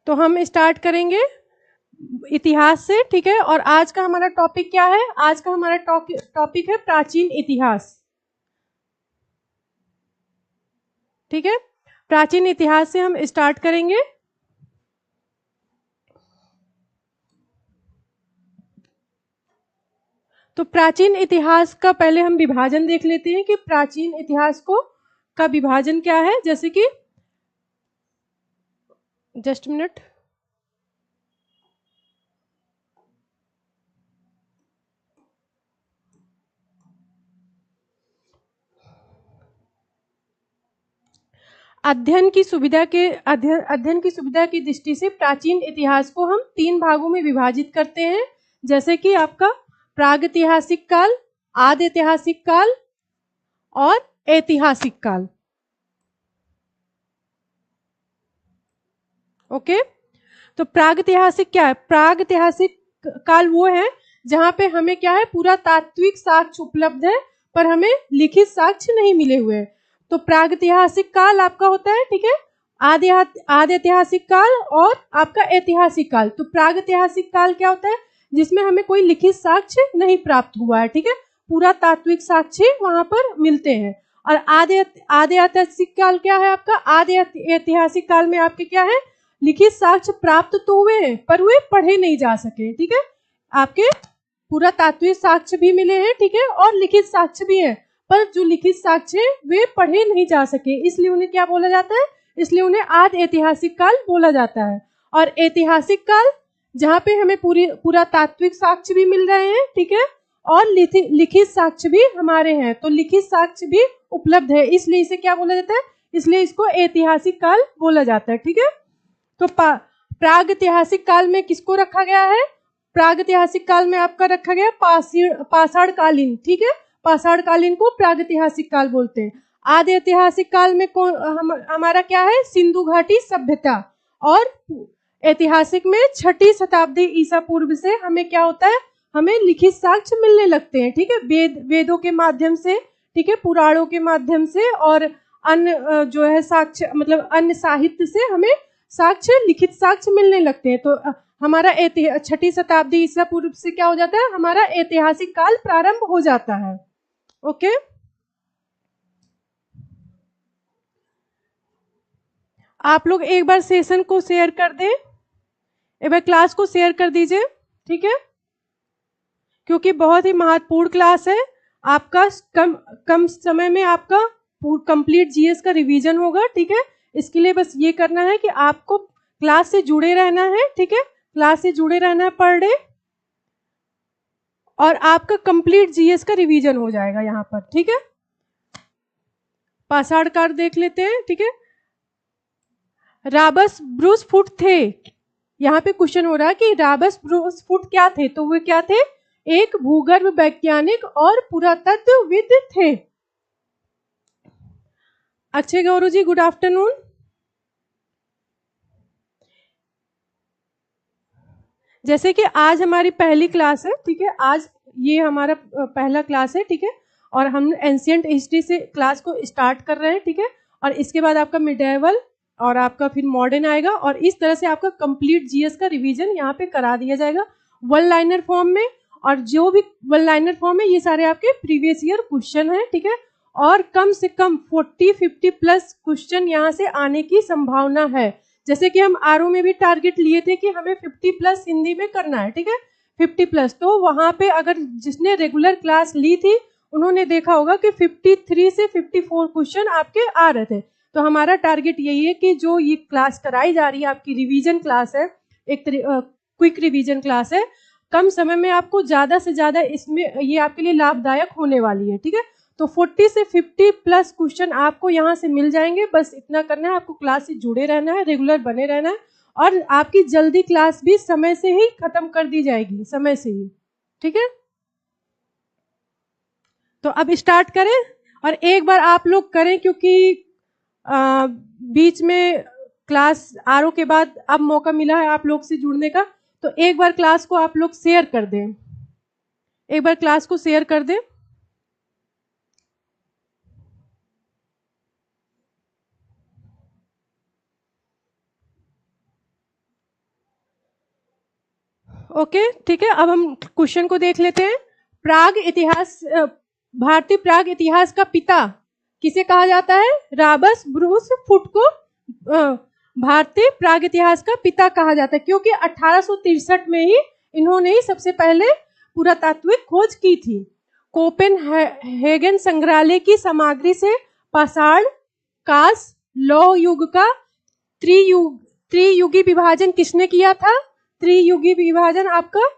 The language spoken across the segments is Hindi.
तो हम स्टार्ट करेंगे इतिहास से, ठीक है। और आज का हमारा टॉपिक क्या है? आज का हमारा टॉपिक है प्राचीन इतिहास, ठीक है। प्राचीन इतिहास से हम स्टार्ट करेंगे। तो प्राचीन इतिहास का पहले हम विभाजन देख लेते हैं कि प्राचीन इतिहास का विभाजन क्या है। जैसे कि जस्ट मिनट, अध्ययन की सुविधा की दृष्टि से प्राचीन इतिहास को हम 3 भागों में विभाजित करते हैं। जैसे कि आपका प्रागैतिहासिक काल, आदि ऐतिहासिक काल और ऐतिहासिक काल। ओके, तो प्रागैतिहासिक क्या है? प्रागैतिहासिक काल वो है जहां पे हमें क्या है, पूरा तात्विक साक्ष्य उपलब्ध है पर हमें लिखित साक्ष्य नहीं मिले हुए हैं। तो प्रागैतिहासिक काल आपका होता है, ठीक है, आदि ऐतिहासिक काल और आपका ऐतिहासिक काल। तो प्रागैतिहासिक काल क्या होता है? जिसमें हमें कोई लिखित साक्ष्य नहीं प्राप्त हुआ है, ठीक है, पूरा तात्विक साक्ष्य वहां पर मिलते हैं। और आदि ऐतिहासिक काल क्या है आपका? आदि ऐतिहासिक काल में आपके क्या है, लिखित साक्ष्य प्राप्त तो हुए हैं पर वे पढ़े नहीं जा सके, ठीक है। आपके पूरा तात्विक साक्ष्य भी मिले हैं, ठीक है, और लिखित साक्ष्य भी है, पर जो लिखित साक्ष्य है वे पढ़े नहीं जा सके, इसलिए उन्हें क्या बोला जाता है? इसलिए उन्हें आदि ऐतिहासिक काल बोला जाता है। और ऐतिहासिक काल जहाँ पे हमें पूरा तात्विक साक्ष्य भी मिल रहे हैं, ठीक है, और लिखित साक्ष्य भी हमारे हैं, तो लिखित साक्ष्य भी उपलब्ध है, इसलिए इसे क्या बोला जाता है? इसलिए इसको ऐतिहासिक काल बोला जाता है, ठीक है। तो प्रागैतिहासिक काल में किसको रखा गया है? प्रागैतिहासिक काल में आपका रखा गया पाषाण कालीन, ठीक है, पाषाण कालीन को प्रागैतिहासिक काल बोलते हैं। आदि ऐतिहासिक काल में हमारा क्या है? सिंधु घाटी सभ्यता। और ऐतिहासिक में 6ठी शताब्दी ईसा पूर्व से हमें क्या होता है? हमें लिखित साक्ष्य मिलने लगते हैं, ठीक है, वेदों के माध्यम से, ठीक है, पुराणों के माध्यम से और अन्य जो है साक्ष्य, मतलब अन्य साहित्य से हमें साक्ष्य, लिखित साक्ष्य मिलने लगते हैं। तो हमारा 6ठी शताब्दी ईसा पूर्व से क्या हो जाता है? हमारा ऐतिहासिक काल प्रारंभ हो जाता है। ओके, आप लोग एक बार सेशन को शेयर कर दें, एक बार क्लास को शेयर कर दीजिए, ठीक है, क्योंकि बहुत ही महत्वपूर्ण क्लास है। आपका कम समय में आपका कंप्लीट जीएस का रिवीजन होगा, ठीक है। इसके लिए बस ये करना है कि आपको क्लास से जुड़े रहना है, ठीक है, क्लास से जुड़े रहना है पर डे, और आपका कंप्लीट जीएस का रिवीजन हो जाएगा यहाँ पर, ठीक है। पाषाण काल देख लेते हैं, ठीक है। राबस ब्रूस फुट थे, यहाँ पे क्वेश्चन हो रहा है कि राबस ब्रूस फुट क्या थे? तो वे क्या थे? एक भूगर्भ वैज्ञानिक और पुरातत्वविद थे। अच्छे गौरव जी, गुड आफ्टरनून। जैसे कि आज हमारी पहली क्लास है, ठीक है, आज ये हमारा पहला क्लास है, ठीक है, और हम एंशिएंट हिस्ट्री से क्लास को स्टार्ट कर रहे हैं, ठीक है, और इसके बाद आपका मिडेवल और आपका फिर मॉडर्न आएगा, और इस तरह से आपका कंप्लीट जीएस का रिवीजन यहाँ पे करा दिया जाएगा वन लाइनर फॉर्म में। और जो भी वन लाइनर फॉर्म है ये सारे आपके प्रीवियस ईयर क्वेश्चन है, ठीक है, और कम से कम 40-50 प्लस क्वेश्चन यहाँ से आने की संभावना है। जैसे कि हम आरओ में भी टारगेट लिए थे कि हमें 50 प्लस हिंदी में करना है, ठीक है, 50 प्लस। तो वहां पे अगर जिसने रेगुलर क्लास ली थी उन्होंने देखा होगा कि 53 से 54 क्वेश्चन आपके आ रहे थे। तो हमारा टारगेट यही है कि जो ये क्लास कराई जा रही है आपकी रिवीजन क्लास है, एक क्विक रिवीजन क्लास है, कम समय में आपको ज्यादा से ज्यादा इसमें ये आपके लिए लाभदायक होने वाली है, ठीक है। तो 40 से 50 प्लस क्वेश्चन आपको यहाँ से मिल जाएंगे। बस इतना करना है, आपको क्लास से जुड़े रहना है, रेगुलर बने रहना है, और आपकी जल्दी क्लास भी समय से ही खत्म कर दी जाएगी, समय से ही, ठीक है। तो अब स्टार्ट करें, और एक बार आप लोग करें क्योंकि बीच में क्लास आरओ के बाद अब मौका मिला है आप लोग से जुड़ने का। तो एक बार क्लास को आप लोग शेयर कर दें, एक बार क्लास को शेयर कर दें। ओके, ठीक है। अब हम क्वेश्चन को देख लेते हैं। प्राग इतिहास, भारतीय प्राग इतिहास का पिता किसे कहा जाता है? रॉबर्ट ब्रूस फुट को भारतीय प्राग इतिहास का पिता कहा जाता है, क्योंकि 1863 में ही इन्होंने ही सबसे पहले पुरातात्विक खोज की थी। कोपेनहेगन संग्रहालय की सामग्री से पाषाण, कांस्य, लौह युग का त्रियुगी विभाजन किसने किया था? त्रियुगी विभाजन आपका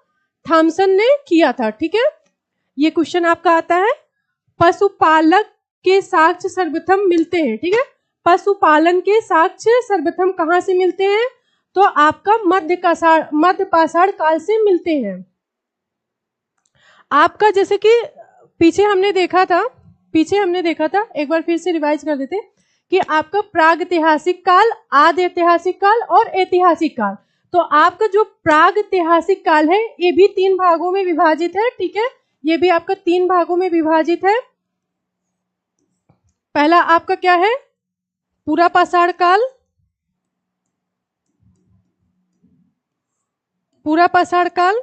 थॉमसन ने किया था, ठीक है। ये क्वेश्चन आपका आता है। पशुपालक के साक्ष्य सर्वप्रथम मिलते हैं, ठीक है। पशुपालन के साक्ष्य सर्वप्रथम कहाँ से मिलते हैं? तो आपका मध्य पाषाण काल से मिलते हैं। आपका जैसे कि पीछे हमने देखा था, एक बार फिर से रिवाइज कर देते कि आपका प्रागैतिहासिक काल, आदि ऐतिहासिक काल और ऐतिहासिक काल। तो आपका जो प्रागैतिहासिक काल है ये भी 3 भागों में विभाजित है, ठीक है। ये भी आपका 3 भागों में विभाजित है। पहला आपका क्या है? पूरा पाषाण काल, पूरा पाषाण काल,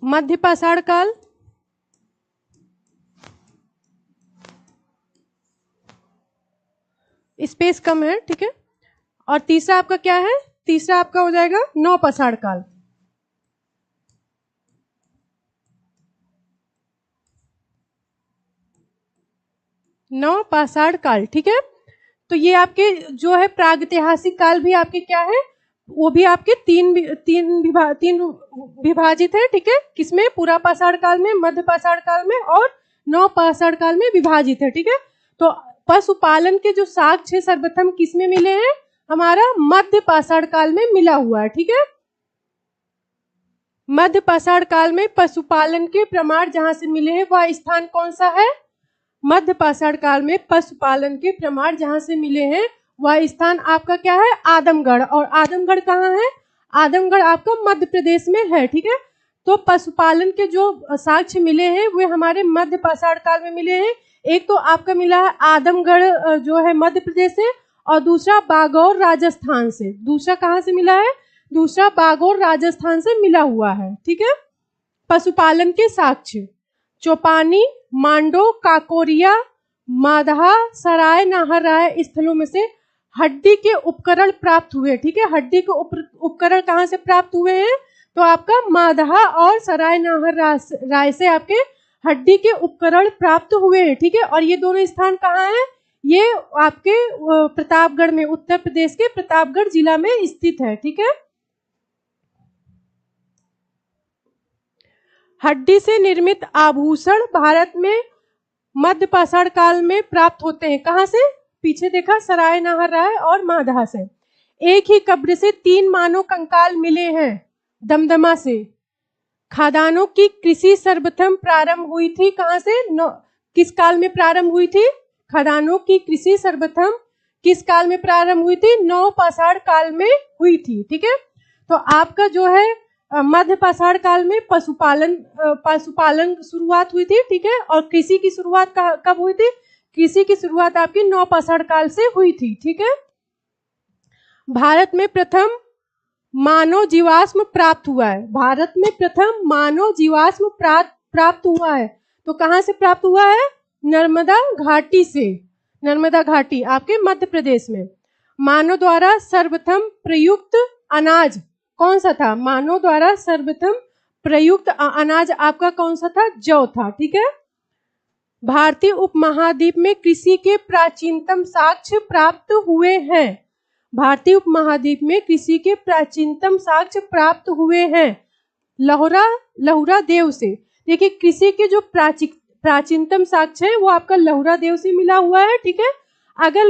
मध्य पाषाण काल, स्पेस कम है, ठीक है। और तीसरा आपका क्या है? तीसरा आपका हो जाएगा नव पाषाण काल। नव पाषाण काल, ठीक है। तो ये आपके जो है प्रागैतिहासिक काल भी आपके क्या है? वो भी आपके तीन विभाजित है, ठीक है। किसमें? पूरा पाषाण काल में, मध्य पाषाण काल में और नव पाषाण काल में विभाजित है, ठीक है। तो पशुपालन के जो साक्ष्य सर्वप्रथम किसमें मिले हैं? हमारा मध्य पाषाण काल में मिला हुआ है, ठीक है। मध्य पाषाण काल में पशुपालन के प्रमाण जहां से मिले हैं वह स्थान कौन सा है? मध्य पाषाण काल में पशुपालन के प्रमाण जहां से मिले हैं वह स्थान आपका क्या है? आदमगढ़। और आदमगढ़ कहाँ है? आदमगढ़ आपका मध्य प्रदेश में है, ठीक है। तो पशुपालन के जो साक्ष्य मिले हैं वे हमारे मध्य पाषाण काल में मिले हैं। एक तो आपका मिला है आदमगढ़ जो है मध्य प्रदेश से, और दूसरा बागौर राजस्थान से। दूसरा कहाँ से मिला है? दूसरा बागौर राजस्थान से मिला हुआ है, ठीक है। पशुपालन के साक्ष्य चौपानी, मांडो, काकोरिया, माधा, सराय, नाहरराय स्थलों में से हड्डी के उपकरण प्राप्त हुए, ठीक है। हड्डी के उपकरण कहाँ से प्राप्त हुए हैं? तो आपका माधा और सराय नाहरराय से आपके हड्डी के उपकरण प्राप्त हुए हैं, ठीक है। और ये दोनों स्थान कहाँ है? ये आपके प्रतापगढ़ में, उत्तर प्रदेश के प्रतापगढ़ जिला में स्थित है, ठीक है। हड्डी से निर्मित आभूषण भारत में मध्य पाषाण काल में प्राप्त होते हैं। कहाँ से? पीछे देखा, सराय नाहरराय और माधा से। एक ही कब्र से 3 मानव कंकाल मिले हैं दमदमा से। खादानों की कृषि सर्वप्रथम प्रारंभ हुई थी कहाँ से? किस काल में प्रारंभ हुई थी? खादानों की कृषि सर्वप्रथम किस काल में प्रारंभ हुई थी? नव पाषाण काल में हुई थी, ठीक है। तो आपका जो है मध्य पाषाण काल में पशुपालन शुरुआत हुई थी, ठीक है। और कृषि की शुरुआत कब हुई थी? कृषि की शुरुआत आपकी नव पाषाण काल से हुई थी, ठीक है। भारत में प्रथम मानव जीवाश्म प्राप्त हुआ है। भारत में प्रथम मानव जीवाश्म प्राप्त हुआ है। तो कहाँ से प्राप्त हुआ है? नर्मदा घाटी से। नर्मदा घाटी आपके मध्य प्रदेश में। मानव द्वारा सर्वप्रथम प्रयुक्त अनाज कौन सा था? मानव द्वारा सर्वप्रथम प्रयुक्त अनाज आपका कौन सा था? जौ था, ठीक है। भारतीय उपमहाद्वीप में कृषि के प्राचीनतम साक्ष्य प्राप्त हुए हैं। भारतीय उपमहाद्वीप में कृषि के प्राचीनतम साक्ष्य प्राप्त हुए हैं लहुरा देव से। देखिए, कृषि के जो प्राचीनतम साक्ष्य है वो आपका लहुरा देव से मिला हुआ है, ठीक है। अगर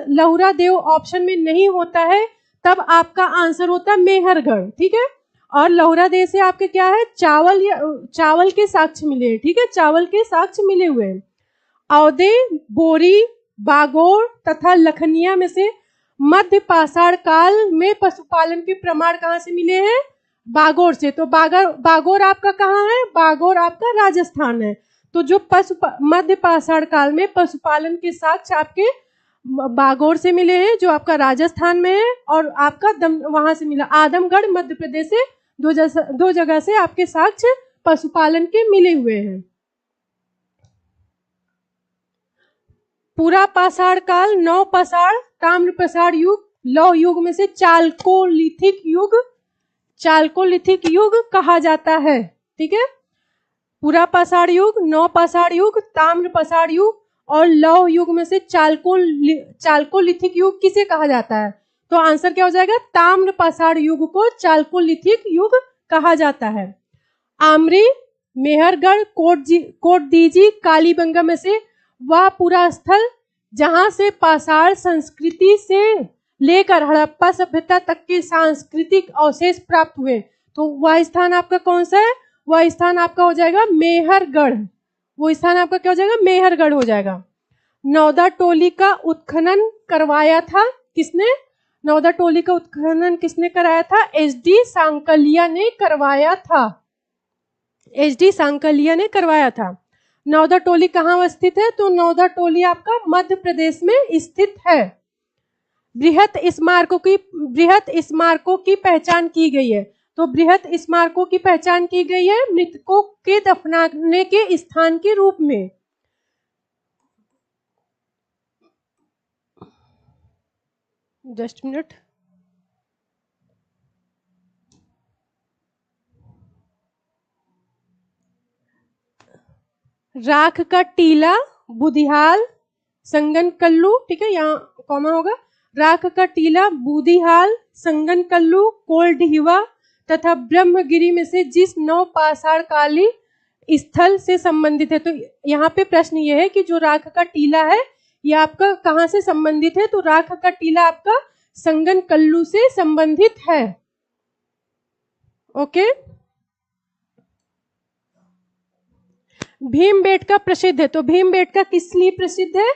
लहुरा देव ऑप्शन में नहीं होता है तब आपका आंसर होता है मेहरगढ़, ठीक है। और लहुरा देव से आपके क्या है? चावल के साक्ष्य मिले, ठीक है। चावल के साक्ष्य मिले हुए हैं। औदे, बोरी, बागोर तथा लखनिया में से मध्य पाषाण काल में पशुपालन के प्रमाण कहाँ से मिले हैं? बागोर से। तो बागोर आपका कहाँ है? बागोर आपका राजस्थान है। तो जो मध्य पाषाण काल में पशुपालन के साक्ष्य आपके बागोर से मिले हैं जो आपका राजस्थान में है, और आपका वहां से मिला आदमगढ़ मध्य प्रदेश से, दो जगह से आपके साक्ष्य पशुपालन के मिले हुए हैं। पूरा पाषाण काल, नव पाषाण, ताम्र पाषाण युग, लौह युग में से चालकोलिथिक युग कहा जाता है। ठीक है, पूरा पाषाण युग, नव पाषाण युग, ताम्र पाषाण युग और लौह युग में से चालकोलिथिक युग किसे कहा जाता है? तो आंसर क्या हो जाएगा? ताम्र पाषाण युग को चालकोलिथिक युग कहा जाता है। आमरी, मेहरगढ़, कोटदीजी, कालीबंगा में से वह पूरा स्थल जहां से पाषाण संस्कृति से लेकर हड़प्पा सभ्यता तक के सांस्कृतिक अवशेष प्राप्त हुए, तो वह स्थान आपका कौन सा है? वह स्थान आपका हो जाएगा मेहरगढ़। वो स्थान आपका क्या हो जाएगा? मेहरगढ़ हो जाएगा। नौदा टोली का उत्खनन करवाया था किसने? नौदा टोली का उत्खनन किसने कराया था? एच.डी. सांकलिया ने करवाया था। एच.डी. सांकलिया ने करवाया था। नौदा टोली कहाँ स्थित है? तो नौदा टोली आपका मध्य प्रदेश में स्थित है। बृहत स्मारकों की पहचान की गई है, तो बृहत स्मारकों की पहचान की गई है मृतकों के दफनाने के स्थान के रूप में। Just minute. राख का टीला, बुधिहाल, संगनकल्लू, ठीक है, यहाँ कॉमा होगा। राख का टीला, बुधिहाल, संगनकल्लू, कोल्डहिवा तथा ब्रह्मगिरी में से जिस नव पाषाण काली स्थल से संबंधित है। तो यहाँ पे प्रश्न ये है कि जो राख का टीला है ये आपका कहाँ से संबंधित है? तो राख का टीला आपका संगनकल्लू से संबंधित है। ओके। भीमबेटका प्रसिद्ध है, तो भीमबेटका किस लिए प्रसिद्ध है?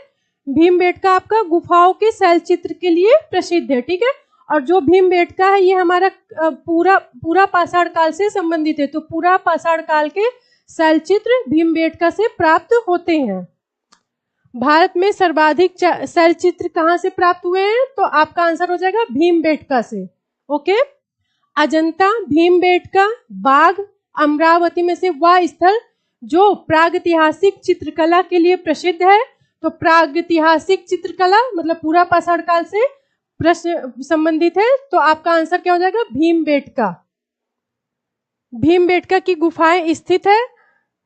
भीमबेटका आपका गुफाओं के शैलचित्र के लिए प्रसिद्ध है। ठीक है, और जो भीमबेटका है ये हमारा पूरा पाषाण काल से संबंधित है, तो पूरा पाषाण काल के शैलचित्र भीमबेटका से प्राप्त होते हैं। भारत में सर्वाधिक शैलचित्र कहाँ से प्राप्त हुए हैं? तो आपका आंसर हो जाएगा भीमबेटका से। ओके। अजंता, भीमबेटका, बाघ, अमरावती में से वह स्थल जो प्रागैतिहासिक चित्रकला के लिए प्रसिद्ध है। तो प्रागैतिहासिक चित्रकला मतलब पूरा पाषाण काल से प्रश्न संबंधित है, तो आपका आंसर क्या हो जाएगा? भीमबेटका। भीमबेटका की गुफाएं स्थित है,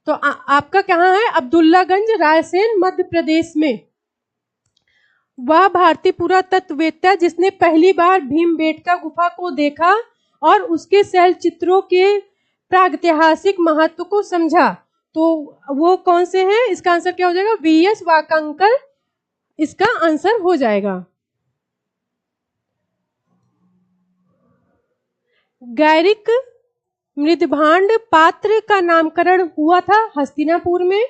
तो आपका कहाँ है? अब्दुल्लागंज, रायसेन, मध्य प्रदेश में। वह भारतीय पुरातत्ववेत्ता जिसने पहली बार भीमबेटका गुफा को देखा और उसके शैल चित्रों के प्रागैतिहासिक महत्व को समझा, तो वो कौन से हैं? इसका आंसर क्या हो जाएगा? वी.एस. वाकांकर इसका आंसर हो जाएगा। गैरिक मृदभांड पात्र का नामकरण हुआ था हस्तिनापुर में।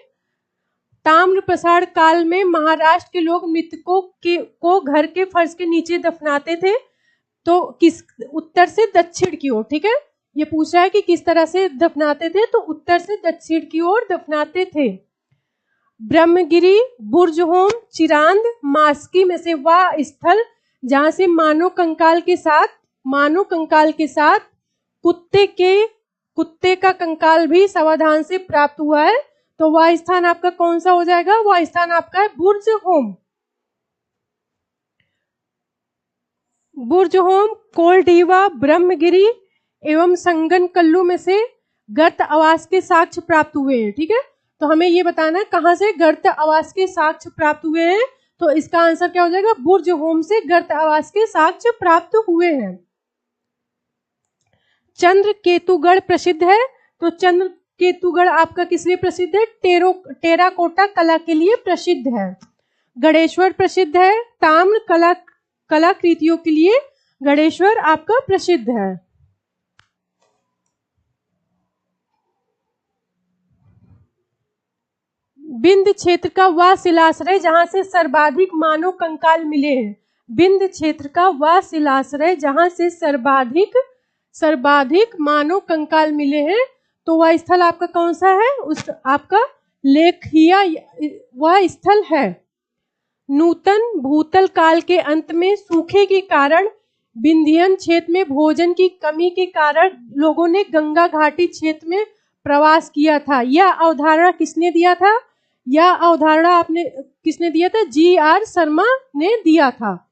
ताम्र पाषाण काल में महाराष्ट्र के लोग मृतकों को घर के फर्श के नीचे दफनाते थे, तो किस उत्तर से दक्षिण की ओर। ठीक है, ये पूछ रहा है कि किस तरह से दफनाते थे, तो उत्तर से दक्षिण की ओर दफनाते थे। ब्रह्मगिरी, बुर्जहोम, चिरांद, मास्की में से वह स्थल जहां से मानव कंकाल के साथ कुत्ते का कंकाल भी सावधान से प्राप्त हुआ है, तो वह स्थान आपका कौन सा हो जाएगा? वह स्थान आपका है बुर्जहोम। बुर्जहोम, कोल्डहिवा, ब्रह्मगिरी एवं संगनकल्लू में से गर्त आवास के साक्ष्य प्राप्त हुए हैं। ठीक है, तो हमें ये बताना है कहां से गर्त आवास के साक्ष्य प्राप्त हुए हैं, तो इसका आंसर क्या हो जाएगा? बुर्जहोम से गर्त आवास के साक्ष्य प्राप्त हुए हैं। चंद्रकेतुगढ़ प्रसिद्ध है, तो चंद्रकेतुगढ़ आपका किस लिए प्रसिद्ध है? टेराकोटा कला के लिए प्रसिद्ध है। गणेश्वर प्रसिद्ध है, ताम्र कलाकृतियों के लिए गणेश्वर आपका प्रसिद्ध है। बिंद क्षेत्र का वह शिलाश्रय जहां से सर्वाधिक मानव कंकाल मिले हैं। बिंद क्षेत्र का वह शिलाश्रय जहां से सर्वाधिक मानव कंकाल मिले हैं, तो वह स्थल आपका कौन सा है? उस आपका लेखिया वह स्थल है। नूतन भूतल काल के अंत में सूखे के कारण विंध्यन क्षेत्र में भोजन की कमी के कारण लोगों ने गंगा घाटी क्षेत्र में प्रवास किया था। यह अवधारणा किसने दिया था? यह अवधारणा आपने किसने दिया था? जी.आर. शर्मा ने दिया था।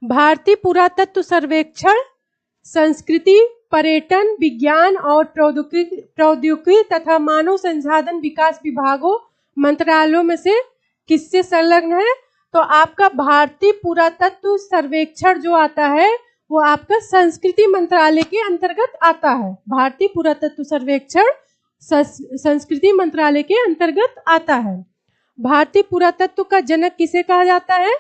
भारतीय पुरातत्व सर्वेक्षण संस्कृति, पर्यटन, विज्ञान और प्रौद्योगिकी तथा मानव संसाधन विकास विभागों मंत्रालयों में से किससे संलग्न है? तो आपका भारतीय पुरातत्व सर्वेक्षण जो आता है वो आपका संस्कृति मंत्रालय के अंतर्गत आता है। भारतीय पुरातत्व सर्वेक्षण संस्कृति मंत्रालय के अंतर्गत आता है। भारतीय पुरातत्व का जनक किसे कहा जाता है?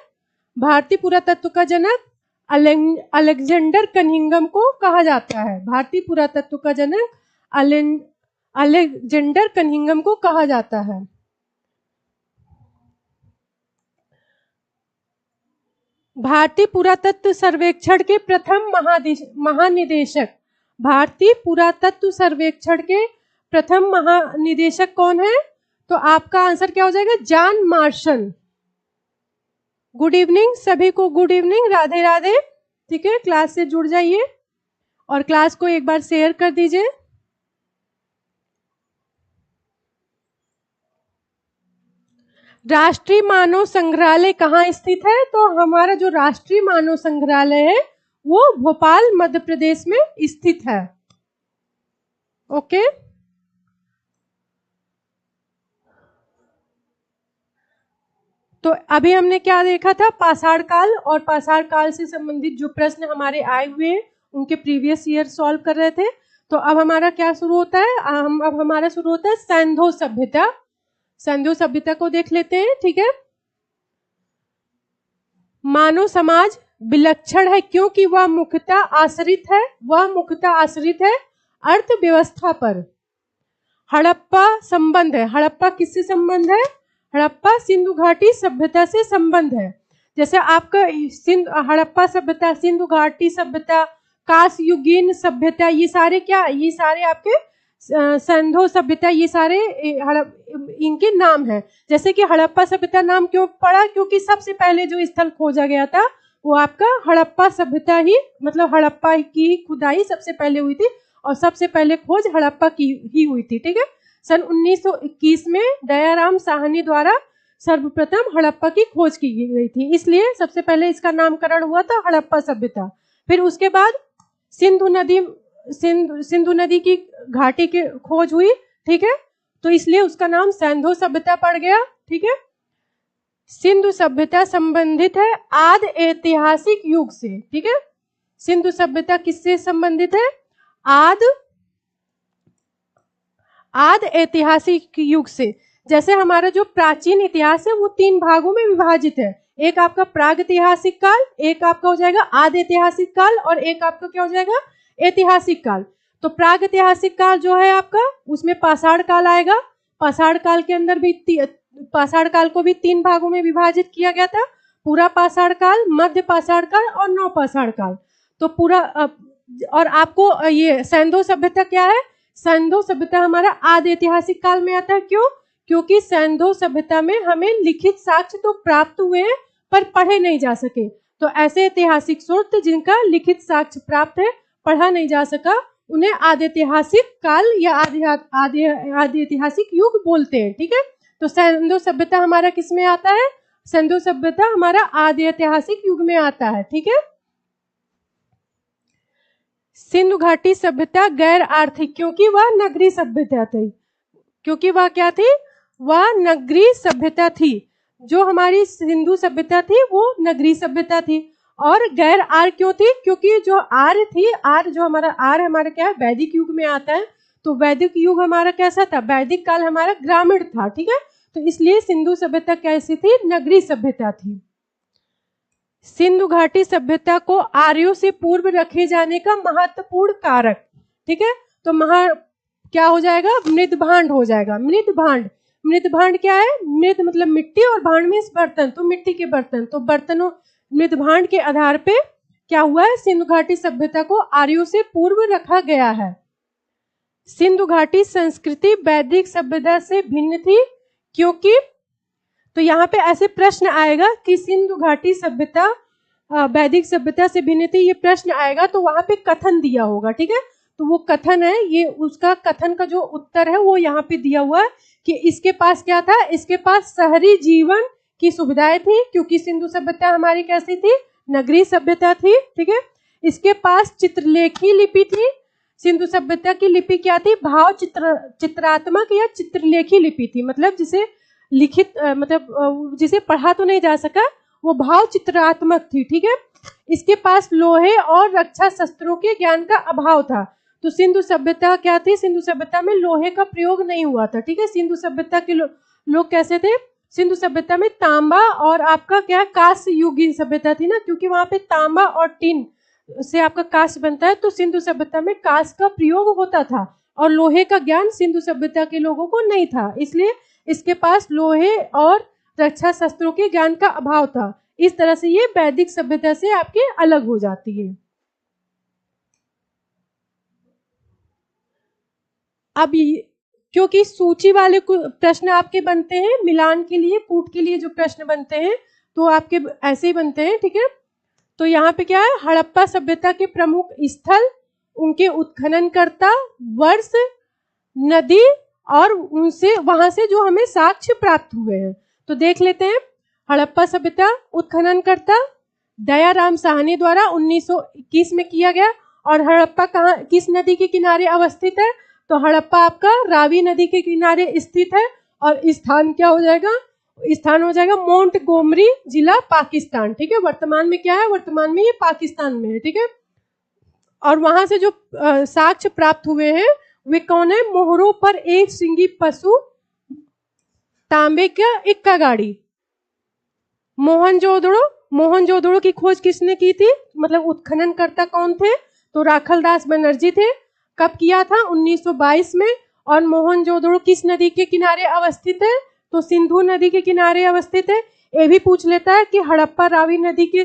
भारतीय पुरातत्व का जनक अलेक्जेंडर कनिंघम को कहा जाता है। भारतीय पुरातत्व का जनक अलेक्जेंडर कनिंघम को कहा जाता है। भारतीय पुरातत्व सर्वेक्षण के प्रथम महानिदेशक, भारतीय पुरातत्व सर्वेक्षण के प्रथम महानिदेशक कौन है? तो आपका आंसर क्या हो जाएगा? John Marshall. गुड इवनिंग सभी को, गुड इवनिंग, राधे राधे। ठीक है, क्लास से जुड़ जाइए और क्लास को एक बार शेयर कर दीजिए। राष्ट्रीय मानव संग्रहालय कहाँ स्थित है? तो हमारा जो राष्ट्रीय मानव संग्रहालय है वो भोपाल मध्य प्रदेश में स्थित है। ओके, तो अभी हमने क्या देखा था? पाषाण काल, और पाषाण काल से संबंधित जो प्रश्न हमारे आए हुए हैं उनके प्रीवियस ईयर सॉल्व कर रहे थे। तो अब हमारा क्या शुरू होता है? अब हमारा शुरू होता है सैंधो सभ्यता। सैंधो सभ्यता को देख लेते हैं। ठीक है, मानव समाज विलक्षण है क्योंकि वह मुख्यतः आश्रित है अर्थव्यवस्था पर। हड़प्पा संबंध है। हड़प्पा किससे संबंध है? हड़प्पा सिंधु घाटी सभ्यता से संबंध है। जैसे आपका हड़प्पा सभ्यता, सिंधु घाटी सभ्यता, कांस्ययुगीन सभ्यता, ये सारे क्या? ये सारे आपके सैंधो सभ्यता, ये सारे इनके नाम हैं। जैसे कि हड़प्पा सभ्यता नाम क्यों पड़ा? क्योंकि सबसे पहले जो स्थल खोजा गया था वो आपका हड़प्पा सभ्यता ही, मतलब हड़प्पा की खुदाई सबसे पहले हुई थी और सबसे पहले खोज हड़प्पा की ही हुई थी। ठीक है, सन 1921 में दयाराम साहनी द्वारा सर्वप्रथम हड़प्पा की खोज की गई थी, इसलिए सबसे पहले इसका नामकरण हुआ था हड़प्पा सभ्यता। फिर उसके बाद सिंधु नदी की घाटी की खोज हुई। ठीक है, तो इसलिए उसका नाम सैंधो सभ्यता पड़ गया। ठीक है, सिंधु सभ्यता संबंधित है आदि ऐतिहासिक युग से। ठीक है, सिंधु सभ्यता किससे संबंधित है? आदि ऐतिहासिक युग से। जैसे हमारा जो प्राचीन इतिहास है वो 3 भागों में विभाजित है। एक आपका प्रागैतिहासिक काल, एक आपका हो जाएगा आदि ऐतिहासिक काल, और एक आपका क्या हो जाएगा? ऐतिहासिक काल। तो प्रागैतिहासिक काल जो है आपका, उसमें पाषाण काल आएगा। पाषाण काल के अंदर भी पाषाण काल को भी 3 भागों में विभाजित किया गया था। पूरा पाषाण काल, मध्य पाषाण काल और नव पाषाण काल। तो पूरा और आपको ये सैंधो सभ्यता क्या है? सैंधो सभ्यता हमारा आदि ऐतिहासिक काल में आता है। क्यों? क्योंकि सैंधो सभ्यता में हमें लिखित साक्ष्य तो प्राप्त हुए हैं पर पढ़े नहीं जा सके। तो ऐसे ऐतिहासिक स्रोत जिनका लिखित साक्ष्य प्राप्त है, पढ़ा नहीं जा सका, उन्हें आदि ऐतिहासिक काल या आदि ऐतिहासिक युग बोलते हैं। ठीक है, तो सैंधो सभ्यता हमारा किस में आता है? सैंधो सभ्यता हमारा आदि ऐतिहासिक युग में आता है। ठीक है, सिंधु घाटी सभ्यता गैर आर्थिक, क्योंकि वह नगरीय सभ्यता थी। क्योंकि वह क्या थी? वह नगरीय सभ्यता थी। जो हमारी सिंधु सभ्यता थी वो नगरीय सभ्यता थी। और गैर आर्य क्यों थी? क्योंकि जो आर्य थी, आर्य जो हमारा क्या है? वैदिक युग में आता है। तो वैदिक युग हमारा कैसा था? वैदिक काल हमारा ग्रामीण था। ठीक है, तो इसलिए सिंधु सभ्यता कैसी थी? नगरीय सभ्यता थी। सिंधु घाटी सभ्यता को आर्यों से पूर्व रखे जाने का महत्वपूर्ण कारक। ठीक है, तो क्या हो जाएगा? मृदभांड हो जाएगा। मृदभांड क्या है? मृद मतलब मिट्टी और भांड में बर्तन, तो मिट्टी के बर्तन। तो बर्तनों मृदभांड के आधार पे क्या हुआ है? सिंधु घाटी सभ्यता को आर्यों से पूर्व रखा गया है। सिंधु घाटी संस्कृति वैदिक सभ्यता से भिन्न थी क्योंकि तो यहाँ पे ऐसे प्रश्न आएगा कि सिंधु घाटी सभ्यता वैदिक सभ्यता से भिन्न थी, ये प्रश्न आएगा तो वहां पे कथन दिया होगा, ठीक है। तो वो कथन है, ये उसका कथन का जो उत्तर है वो यहाँ पे दिया हुआ है कि इसके पास क्या था, इसके पास शहरी जीवन की सुविधाएं थी, क्योंकि सिंधु सभ्यता हमारी कैसी थी, नगरीय सभ्यता थी, ठीक है। इसके पास चित्रलेखी लिपि थी, सिंधु सभ्यता की लिपि क्या थी, भाव चित्रात्मक या चित्रलेखी लिपि थी, मतलब जिसे लिखित मतलब जिसे पढ़ा तो नहीं जा सका, वो भाव चित्रात्मक थी, ठीक है। इसके पास लोहे और रक्षा शस्त्रों के ज्ञान का अभाव था। तो सिंधु सभ्यता क्या थी, सिंधु सभ्यता में लोहे का प्रयोग नहीं हुआ था, ठीक है। सिंधु सभ्यता के लोग कैसे थे, सिंधु सभ्यता में तांबा और आपका क्या कांस्य युगीन सभ्यता थी ना, क्योंकि वहां पे तांबा और टिन से आपका कांस्य बनता है, तो सिंधु सभ्यता में कांस्य का प्रयोग होता था और लोहे का ज्ञान सिंधु सभ्यता के लोगों को नहीं था, इसलिए इसके पास लोहे और रक्षा शस्त्रों के ज्ञान का अभाव था। इस तरह से ये वैदिक सभ्यता से आपके अलग हो जाती है। अब क्योंकि सूची वाले प्रश्न आपके बनते हैं मिलान के लिए, कूट के लिए जो प्रश्न बनते हैं तो आपके ऐसे ही बनते हैं, ठीक है। तो यहाँ पे क्या है, हड़प्पा सभ्यता के प्रमुख स्थल, उनके उत्खननकर्ता, वर्ष, नदी और उनसे वहां से जो हमें साक्ष्य प्राप्त हुए हैं। तो देख लेते हैं। हड़प्पा सभ्यता उत्खननकर्ता दयाराम साहनी द्वारा 1921 में किया गया। और हड़प्पा कहाँ, किस नदी के किनारे अवस्थित है, तो हड़प्पा आपका रावी नदी के किनारे स्थित है और स्थान क्या हो जाएगा, स्थान हो जाएगा मोंटगोमरी जिला पाकिस्तान, ठीक है। वर्तमान में क्या है, वर्तमान में ये पाकिस्तान में है, ठीक है। और वहां से जो साक्ष्य प्राप्त हुए हैं वे कौन है, मोहरों पर एक सिंगी पशु, तांबे का इक्का गाड़ी। मोहनजोदड़ो की खोज किसने की थी, मतलब उत्खननकर्ता कौन थे, तो राखलदास बनर्जी थे। कब किया था, 1922 में। और मोहनजोदड़ो किस नदी के किनारे अवस्थित है, तो सिंधु नदी के किनारे अवस्थित है। ये भी पूछ लेता है कि हड़प्पा रावी नदी के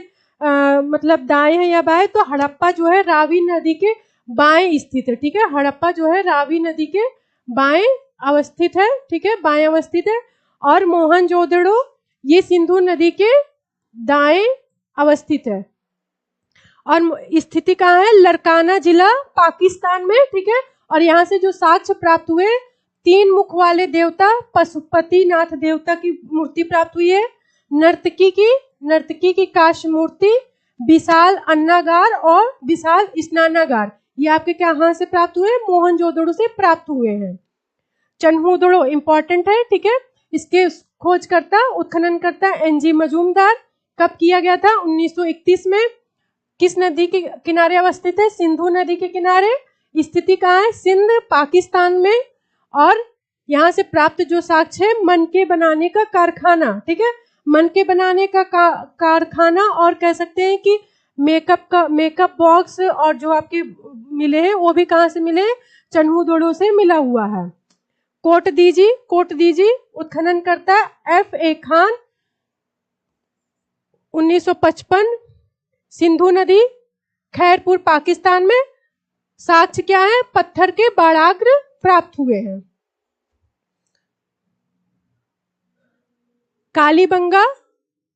मतलब दाएं है या बाएं, तो हड़प्पा जो है रावी नदी के बाएं स्थित है, ठीक है। हड़प्पा जो है रावी नदी के बाएं अवस्थित है, ठीक है, बाएं अवस्थित है। और मोहनजोदड़ो ये सिंधु नदी के दाएं अवस्थित है। और स्थिति कहाँ है, लड़काना जिला पाकिस्तान में, ठीक है। और यहाँ से जो साक्ष्य प्राप्त हुए, 3 मुख वाले देवता पशुपति नाथ देवता की मूर्ति प्राप्त हुई है, नर्तकी की काश मूर्ति, विशाल अन्नागार और विशाल स्नानागार, ये आपके कहाँ से प्राप्त हुए, मोहनजोदड़ो से प्राप्त हुए हैं। चन्हूदड़ो इंपॉर्टेंट है, ठीक है। इसके खोजकर्ता उत्खननकर्ता एनजी मजूमदार। कब किया गया था, 1931 में। किस नदी के किनारे अवस्थित है, सिंधु नदी के किनारे। स्थिति कहाँ है, सिंध पाकिस्तान में। और यहाँ से प्राप्त जो साक्ष्य है, मन के बनाने का कारखाना, ठीक है, मन के बनाने का कारखाना। और कह सकते हैं कि मेकअप बॉक्स और जो आपके मिले हैं वो भी कहाँ से मिले हैं, चन्हूदड़ो से मिला हुआ है। कोट दीजिए उत्खननकर्ता F.A. खान, 1955, सिंधु नदी, खैरपुर पाकिस्तान में। साक्ष्य क्या है, पत्थर के बाड़ाग्र प्राप्त हुए हैं।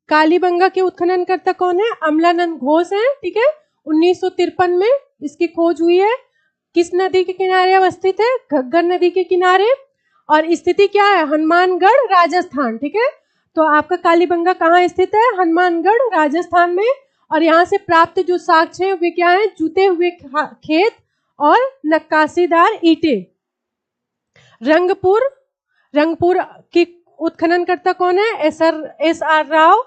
कालीबंगा के उत्खननकर्ता कौन है, अमलानंद घोष हैं, ठीक है। 1953 में इसकी खोज हुई है। किस नदी के किनारे अवस्थित है, घग्गर नदी के किनारे। और स्थिति क्या है, हनुमानगढ़ राजस्थान, ठीक है। तो आपका कालीबंगा कहाँ स्थित है, हनुमानगढ़ राजस्थान में। और यहाँ से प्राप्त जो साक्ष्य है वे क्या है, जुते हुए खेत और नक्काशीदार ईंटें। रंगपुर की उत्खननकर्ता कौन है, एस.आर. राव,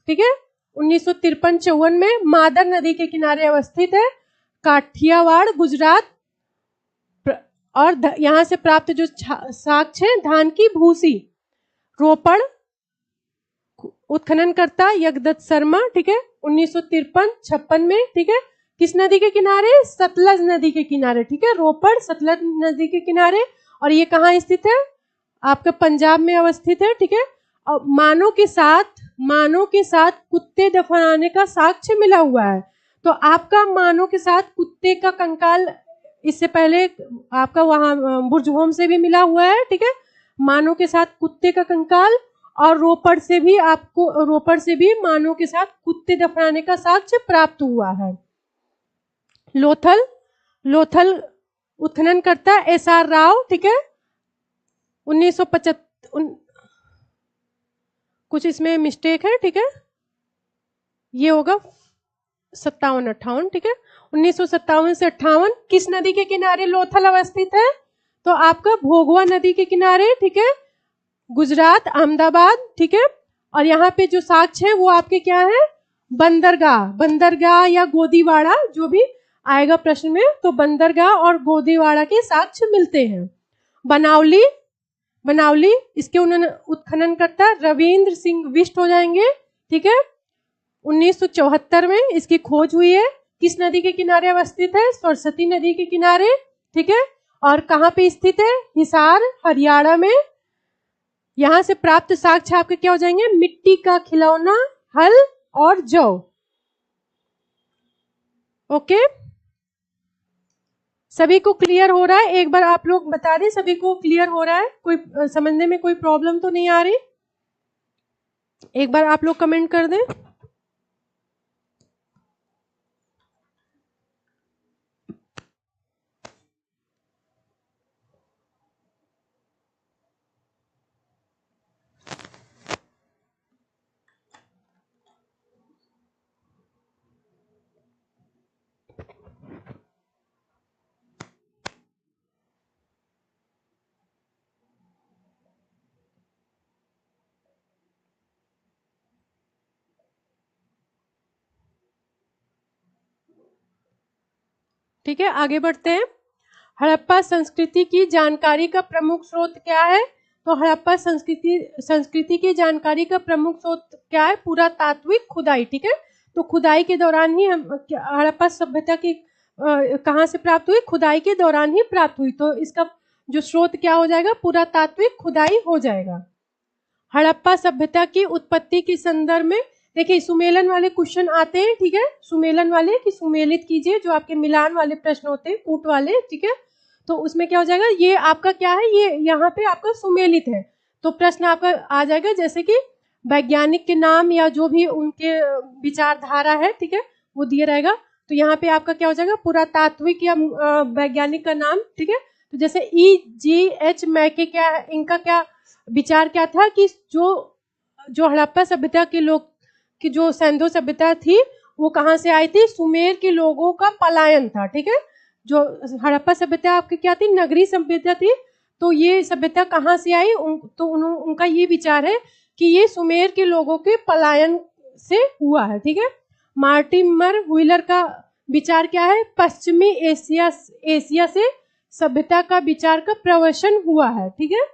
ठीक है। 1953-54 में मादर नदी के किनारे अवस्थित है, काठियावाड़ गुजरात। और यहाँ से प्राप्त जो साक्ष्य है, धान की भूसी। रोपड़ उत्खननकर्ता यज्ञदत्त शर्मा, ठीक है, 1953-56 में, ठीक है। किस नदी के किनारे, सतलज नदी के किनारे, ठीक है। रोपड़ सतलज नदी के किनारे। और ये कहाँ स्थित है, आपका पंजाब में अवस्थित है, ठीक है। और मानव के साथ कुत्ते दफनाने का साक्ष्य मिला हुआ है। तो आपका मानव के साथ कुत्ते का कंकाल इससे पहले आपका वहां बुर्ज होम से भी मिला हुआ है, ठीक है। मानव के साथ कुत्ते का कंकाल और रोपड़ से भी मानव के साथ कुत्ते दफनाने का साक्ष्य प्राप्त हुआ है। लोथल उत्खनन करता SR राव, ठीक है, 1975, कुछ इसमें मिस्टेक है, ठीक है, ये होगा 57-58, ठीक है, 1957 से 58। किस नदी के किनारे लोथल अवस्थित है? तो आपका भोगवा नदी के किनारे, ठीक है, गुजरात, अहमदाबाद, ठीक है। और यहाँ पे जो साक्ष्य है वो आपके क्या है? बंदरगाह या गोदीवाड़ा, जो भी आएगा प्रश्न में, तो बंदरगाह और गोदीवाड़ा के साक्ष्य मिलते हैं। बनावली इसके उन्होंने उत्खनन करता रविंद्र सिंह बिष्ट हो जाएंगे, ठीक है, 1974 में इसकी खोज हुई है। किस नदी के किनारे अवस्थित है? सरस्वती नदी के किनारे, ठीक है। और कहाँ पे स्थित है? हिसार, हरियाणा में। यहां से प्राप्त साक्ष्य आपके क्या हो जाएंगे? मिट्टी का खिलौना, हल और जौ। ओके, सभी को क्लियर हो रहा है? एक बार आप लोग बता दें, सभी को क्लियर हो रहा है? कोई समझने में कोई प्रॉब्लम तो नहीं आ रही? एक बार आप लोग कमेंट कर दें। ठीक है, आगे बढ़ते हैं। हड़प्पा संस्कृति की जानकारी का प्रमुख स्रोत क्या है? तो हड़प्पा संस्कृति की जानकारी का प्रमुख स्रोत क्या है? पुरातात्विक खुदाई, ठीक है। तो खुदाई के दौरान ही हम हड़प्पा सभ्यता की कहाँ से प्राप्त हुई? खुदाई के दौरान ही प्राप्त हुई। तो इसका जो स्रोत क्या हो जाएगा? पुरातात्विक खुदाई हो जाएगा। हड़प्पा सभ्यता की उत्पत्ति के संदर्भ में देखिए, सुमेलन वाले क्वेश्चन आते हैं, ठीक है, सुमेलन वाले कि सुमेलित कीजिए, जो आपके मिलान वाले प्रश्न होते हैं, कूट वाले, ठीक है। तो उसमें क्या हो जाएगा? ये आपका क्या है? ये यहाँ पे आपका सुमेलित है। तो प्रश्न आपका आ जाएगा जैसे कि वैज्ञानिक के नाम या जो भी उनके विचारधारा है, ठीक है, वो दिया रहेगा। तो यहाँ पे आपका क्या हो जाएगा? पुरातात्विक या वैज्ञानिक का नाम, ठीक है। तो जैसे E.G.H. मैके, क्या है इनका, क्या विचार क्या था कि जो हड़प्पा सभ्यता के लोग की जो सिंधु सभ्यता थी वो कहाँ से आई थी? सुमेर के लोगों का पलायन था, ठीक है। जो हड़प्पा सभ्यता आपकी क्या थी? नगरीय सभ्यता थी। तो ये सभ्यता कहाँ से आई? तो उनका ये विचार है कि ये सुमेर के लोगों के पलायन से हुआ है, ठीक है। मार्टिमर व्हीलर का विचार क्या है? पश्चिमी एशिया से सभ्यता का विचार का प्रवसन हुआ है, ठीक है।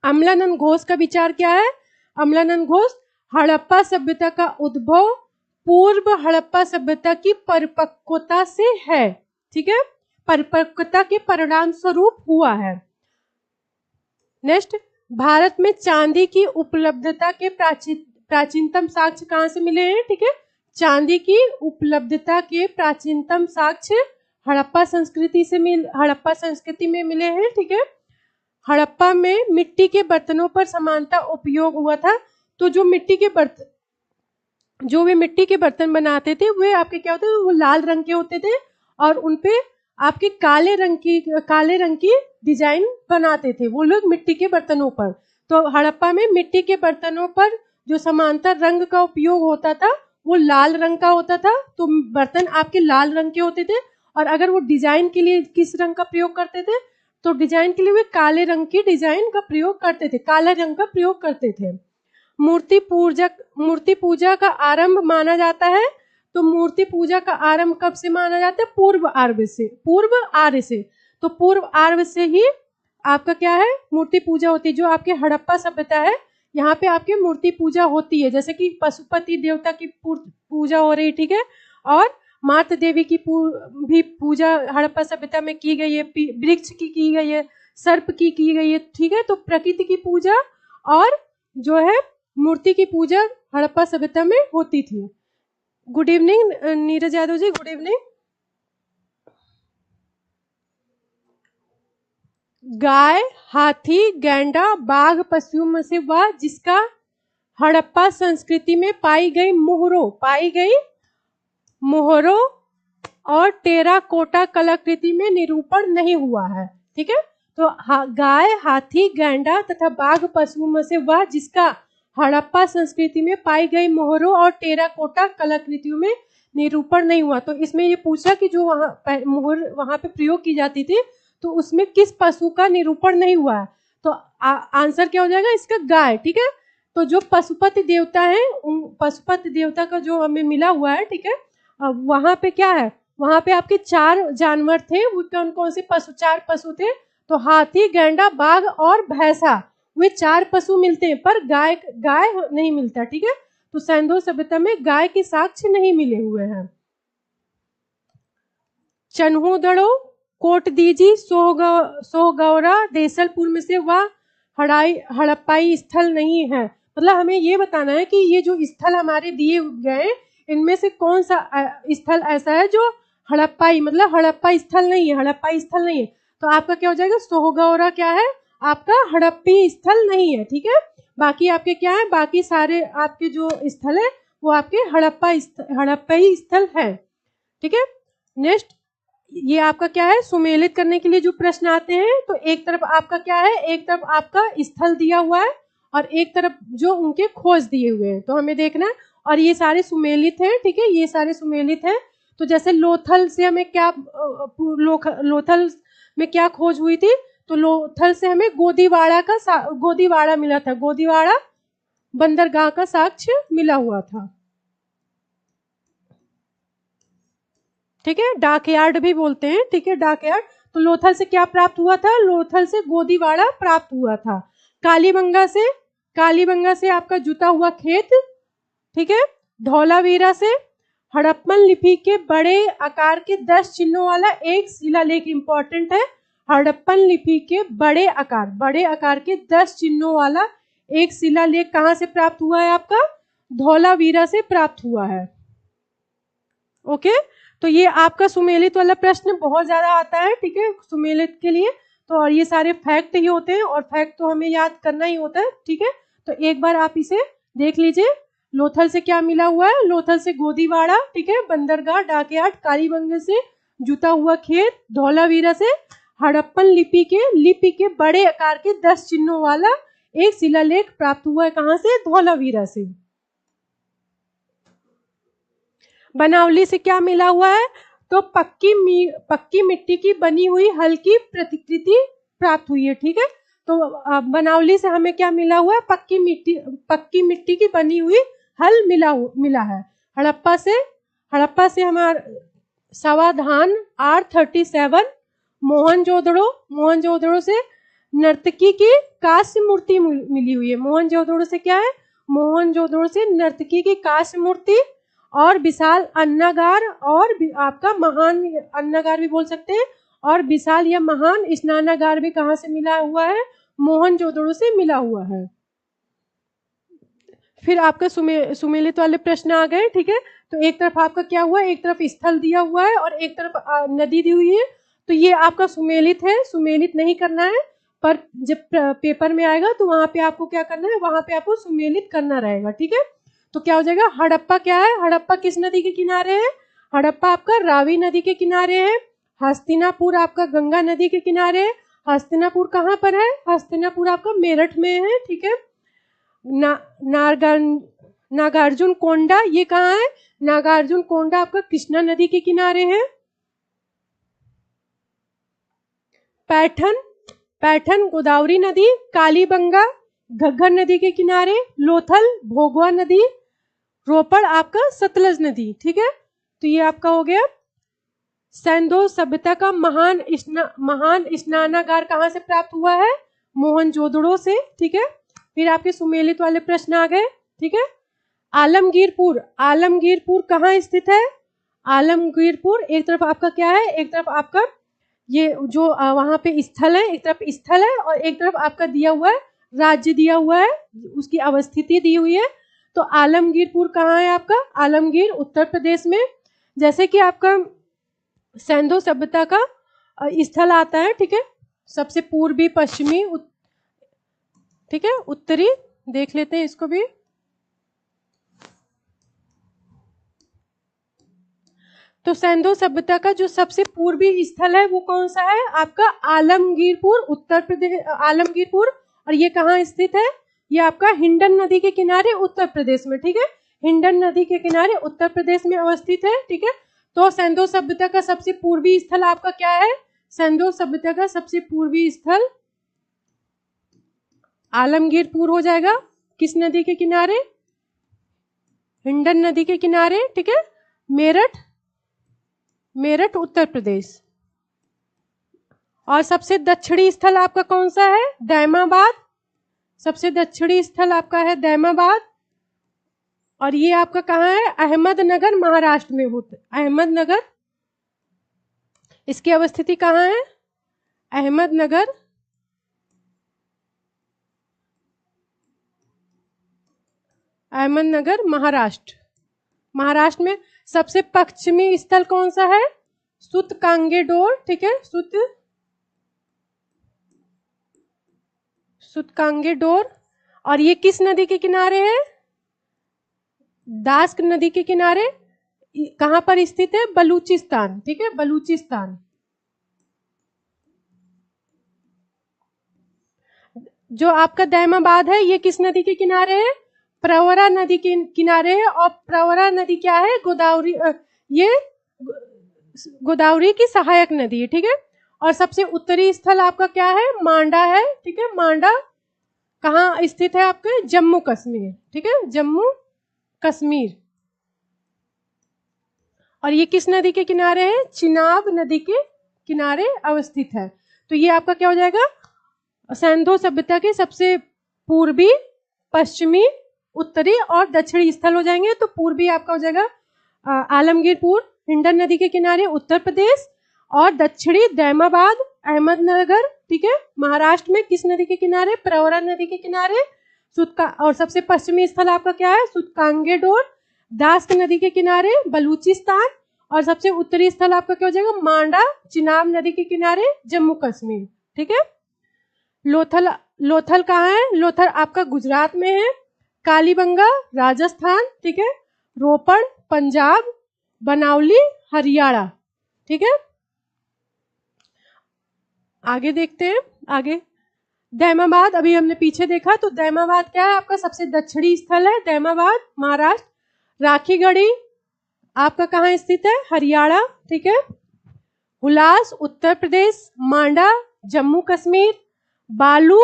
अमलानंद घोष का विचार क्या है? अमलानंद घोष, हड़प्पा सभ्यता का उद्भव पूर्व हड़प्पा सभ्यता की परिपक्वता से है, ठीक है, परिपक्वता के परिणाम स्वरूप हुआ है। नेक्स्ट, भारत में चांदी की उपलब्धता के प्राचीनतम साक्ष्य कहाँ से मिले हैं? ठीक है, चांदी की उपलब्धता के प्राचीनतम साक्ष्य हड़प्पा संस्कृति में मिले हैं, ठीक है। हड़प्पा में मिट्टी के बर्तनों पर समानता उपयोग हुआ था। तो जो वे मिट्टी के बर्तन बनाते थे वे आपके क्या होते थे? वो लाल रंग के होते थे और उनपे आपके काले रंग की डिजाइन बनाते थे वो लोग मिट्टी के बर्तनों पर। तो हड़प्पा में मिट्टी के बर्तनों पर जो समांतर रंग का उपयोग होता था वो लाल रंग का होता था। तो बर्तन आपके लाल रंग के होते थे और अगर वो डिजाइन के लिए किस रंग का प्रयोग करते थे? तो डिजाइन के लिए वे काले रंग की डिजाइन का प्रयोग करते थे, काला रंग का प्रयोग करते थे। मूर्ति पूजा का आरंभ माना जाता है। तो मूर्ति पूजा का आरंभ कब से माना जाता है? पूर्व आर्य से। तो पूर्व आर्य से ही आपका क्या है? मूर्ति पूजा होती है। जो आपके हड़प्पा सभ्यता है यहाँ पे आपके मूर्ति पूजा होती है, जैसे कि पशुपति देवता की पूजा हो रही, ठीक है, और मातृ देवी की भी पूजा हड़प्पा सभ्यता में की गई है, वृक्ष की गई है, सर्प की गई है, ठीक है। तो प्रकृति की पूजा और जो है मूर्ति की पूजा हड़प्पा सभ्यता में होती थी। Good evening Neeraj Yadav ji, good evening. गाय, हाथी, गैंडा, बाघ पशुओं में से वह जिसका हड़प्पा संस्कृति में पाई गई मोहरों और टेराकोटा कलाकृति में निरूपण नहीं हुआ है। ठीक है, तो गाय, हाथी, गैंडा तथा बाघ पशुओं में से वह जिसका हड़प्पा संस्कृति में पाई गई मोहरों और टेराकोटा कलाकृतियों में निरूपण नहीं हुआ। तो इसमें ये पूछा कि जो मोहर वहां पे प्रयोग की जाती थी तो उसमें किस पशु का निरूपण नहीं हुआ है, तो आंसर क्या हो जाएगा इसका, गाय। ठीक है, तो जो पशुपति देवता है उन पशुपति देवता का जो हमें मिला हुआ है, ठीक है, वहां पे क्या है, वहां पे आपके 4 जानवर थे। वो कौन कौन से पशु, 4 पशु थे, तो हाथी, गैंडा, बाघ और भैंसा, वे 4 पशु मिलते हैं पर गाय नहीं मिलता। ठीक है, तो सैंधव सभ्यता में गाय के साक्ष्य नहीं मिले हुए हैं। चन्हूदड़ो, कोटदीजी, सोहगौरा, देसलपुर में से वह हड़प्पाई स्थल नहीं है। मतलब हमें ये बताना है कि ये जो स्थल हमारे दिए गए इनमें से कौन सा स्थल ऐसा है जो हड़प्पाई, मतलब हड़प्पा स्थल नहीं है, हड़प्पाई स्थल नहीं है। तो आपका क्या हो जाएगा, सोहगौरा क्या है आपका, हड़प्पी स्थल नहीं है। ठीक है, बाकी आपके क्या है, बाकी सारे आपके जो स्थल है वो आपके हड़प्पाई स्थल है। ठीक है, नेक्स्ट ये आपका क्या है, सुमेलित करने के लिए जो प्रश्न आते हैं, तो एक तरफ आपका क्या है, एक तरफ आपका स्थल दिया हुआ है और एक तरफ जो उनके खोज दिए हुए हैं, तो हमें देखना है। और ये सारे सुमेलित हैं। ठीक है, ये सारे सुमेलित हैं। तो जैसे लोथल से हमें क्या, लोथल में क्या खोज हुई थी, तो लोथल से हमें गोदीवाड़ा मिला था, गोदीवाड़ा बंदरगाह का साक्ष्य मिला हुआ था। ठीक है, डाकयार्ड भी बोलते हैं। ठीक है, डाकयार्ड। तो लोथल से क्या प्राप्त हुआ था, लोथल से गोदीवाड़ा प्राप्त हुआ था। कालीबंगा से आपका जुता हुआ खेत। ठीक है, धौलावीरा से हड़प्पन लिपि के बड़े आकार के 10 चिन्हों वाला एक शिलालेख, इंपॉर्टेंट है। हड़प्पन लिपि के बड़े आकार के 10 चिन्हों वाला एक शिलालेख कहां से प्राप्त हुआ है आपका, धौलावीरा से प्राप्त हुआ है। ओके, तो ये आपका सुमेलित वाला प्रश्न बहुत ज्यादा आता है। ठीक है, सुमेलित के लिए तो, और ये सारे फैक्ट ही होते हैं और फैक्ट तो हमें याद करना ही होता है। ठीक है, तो एक बार आप इसे देख लीजिए। लोथल से क्या मिला हुआ है, लोथल से गोदीवाड़ा, ठीक है, बंदरगाह, डाकयार्ड, कालीबंगा से जुता हुआ खेत, धौलावीरा से हड़प्पन लिपि के बड़े आकार के 10 चिन्हों वाला एक शिलालेख प्राप्त हुआ है। कहां से, धौलावीरा से। बनावली से क्या मिला हुआ है, तो पक्की मिट्टी की बनी हुई हल्की प्रतिकृति प्राप्त हुई है। ठीक है, तो बनावली से हमें क्या मिला हुआ है, पक्की मिट्टी की बनी हुई हल मिला है। हड़प्पा से हमारा सावधान R37, मोहनजोदड़ो से नर्तकी की कांस्य मूर्ति मिली हुई है। मोहनजोदड़ो से क्या है, मोहनजोदड़ो से नर्तकी की कांस्य मूर्ति और विशाल अन्नागार, और आपका महान अन्नागार भी बोल सकते हैं, और विशाल या महान स्नानागार भी कहां से मिला हुआ है, मोहनजोदड़ो से मिला हुआ है। फिर आपका सुमेलित वाले प्रश्न आ गए। ठीक है, तो एक तरफ आपका क्या हुआ, एक तरफ स्थल दिया हुआ है और एक तरफ नदी दी हुई है। तो ये आपका सुमेलित है, सुमेलित नहीं करना है, पर जब पेपर में आएगा तो वहां पे आपको क्या करना है, वहां पे आपको सुमेलित करना रहेगा। ठीक है, तो क्या हो जाएगा, हड़प्पा क्या है, हड़प्पा किस नदी के किनारे है, हड़प्पा आपका रावी नदी के किनारे है। हस्तिनापुर आपका गंगा नदी के किनारे है। हस्तिनापुर कहाँ पर है, हस्तिनापुर आपका मेरठ में है। ठीक है, नागार्जुन कोंडा ये कहाँ है, नागार्जुन कोंडा आपका कृष्णा नदी के किनारे है। पैठन गोदावरी नदी, कालीबंगा घग्गर नदी के किनारे, लोथल भोगवा नदी, रोपड़ आपका सतलज नदी। ठीक है, तो ये आपका हो गया। सैंधव सभ्यता का महान स्नानागार कहाँ से प्राप्त हुआ है, मोहनजोदड़ो से। ठीक है, फिर आपके सुमेलित वाले प्रश्न आ गए। ठीक है, आलमगीरपुर कहाँ स्थित है, आलमगीरपुर एक तरफ आपका क्या है, एक तरफ आपका ये जो वहां पे स्थल है, एक तरफ स्थल है और एक तरफ आपका दिया हुआ है, राज्य दिया हुआ है, उसकी अवस्थिति दी हुई है। तो आलमगीरपुर कहाँ है आपका, आलमगीर उत्तर प्रदेश में। जैसे कि आपका सैंधव सभ्यता का स्थल आता है। ठीक है, सबसे पूर्वी पश्चिमी ठीक है, उत्तरी देख लेते हैं इसको भी। तो सिंधु सभ्यता का जो सबसे पूर्वी स्थल है वो कौन सा है? आपका आलमगीरपुर, उत्तर प्रदेश, आलमगीरपुर। और ये कहाँ स्थित है? ये आपका हिंडन नदी के किनारे उत्तर प्रदेश में, ठीक है, हिंडन नदी के किनारे उत्तर प्रदेश में अवस्थित है, ठीक है। तो सिंधु सभ्यता का सबसे पूर्वी स्थल आपका क्या है? सिंधु सभ्यता का सबसे पूर्वी स्थल आलमगीरपुर हो जाएगा। किस नदी के किनारे? हिंडन नदी के किनारे, ठीक है। मेरठ, मेरठ उत्तर प्रदेश। और सबसे दक्षिणी स्थल आपका कौन सा है? दैमाबाद। सबसे दक्षिणी स्थल आपका है दैमाबाद। और ये आपका कहाँ है? अहमदनगर, महाराष्ट्र में होता है। अहमदनगर, इसकी अवस्थिति कहाँ है? अहमदनगर, अहमदनगर, महाराष्ट्र। महाराष्ट्र में सबसे पश्चिमी स्थल कौन सा है? सूतकांगेडोर, ठीक है, सूतकांगेडोर। और ये किस नदी के किनारे है? दास्क नदी के किनारे। कहां पर स्थित है? बलूचिस्तान, ठीक है, बलूचिस्तान। जो आपका दैमाबाद है ये किस नदी के किनारे है? प्रवरा नदी के किनारे है। और प्रवरा नदी क्या है? गोदावरी, ये गोदावरी की सहायक नदी है, ठीक है। और सबसे उत्तरी स्थल आपका क्या है? मांडा है, ठीक है। मांडा कहाँ स्थित है? आपके जम्मू कश्मीर, ठीक है, जम्मू कश्मीर। और ये किस नदी के किनारे है? चिनाब नदी के किनारे अवस्थित है। तो ये आपका क्या हो जाएगा? सिंधु सभ्यता के सबसे पूर्वी, पश्चिमी, उत्तरी और दक्षिणी स्थल हो जाएंगे। तो पूर्वी आपका हो जाएगा आलमगीरपुर, हिंडन नदी के किनारे उत्तर प्रदेश। और दक्षिणी दैमाबाद, अहमदनगर, ठीक है, महाराष्ट्र में किस नदी के किनारे? प्रवरा नदी के किनारे। और सबसे पश्चिमी स्थल आपका क्या है? सूतकांगेडोर, दास्क नदी के किनारे, बलूचिस्तान। और सबसे उत्तरी स्थल आपका क्या हो जाएगा? मांडा, चिनाब नदी के किनारे, जम्मू कश्मीर, ठीक है। लोथल, लोथल कहाँ है? लोथल आपका गुजरात में है। कालीबंगा, राजस्थान, ठीक है। रोपड़, पंजाब। बनावली, हरियाणा, ठीक है। आगे देखते हैं। आगे दैमाबाद अभी हमने पीछे देखा। तो दैमाबाद क्या है? आपका सबसे दक्षिणी स्थल है दैमाबाद, महाराष्ट्र। राखीगढ़ी आपका कहाँ स्थित है? हरियाणा, ठीक है। हुलास, उत्तर प्रदेश। मांडा, जम्मू कश्मीर। बालू,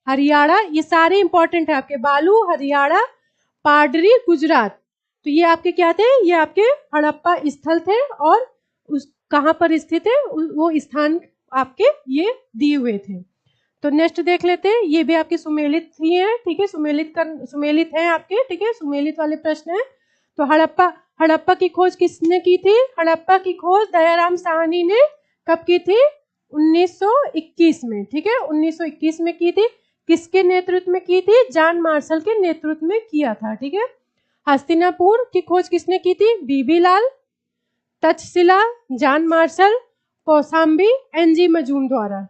हरियाणा, ये सारे इंपॉर्टेंट है आपके। बालू, हरियाणा। पाडरी, गुजरात। तो ये आपके क्या थे? ये आपके हड़प्पा स्थल थे। और उस कहाँ पर स्थित है वो स्थान आपके ये दिए हुए थे। तो नेक्स्ट देख लेते हैं। ये भी आपके सुमेलित ही है, ठीक है, सुमेलित है आपके, ठीक है, सुमेलित वाले प्रश्न है। तो हड़प्पा की खोज किसने की थी? हड़प्पा की खोज दयाराम साहनी ने कब की थी? 1921 में, ठीक है, 1921 में की थी। किसके नेतृत्व में की थी? जॉन मार्शल के नेतृत्व में किया था, ठीक है। हस्तिनापुर की खोज किसने की थी? B B Lal. Taxila, John Marshall. Kaushambi, N G Majumdar.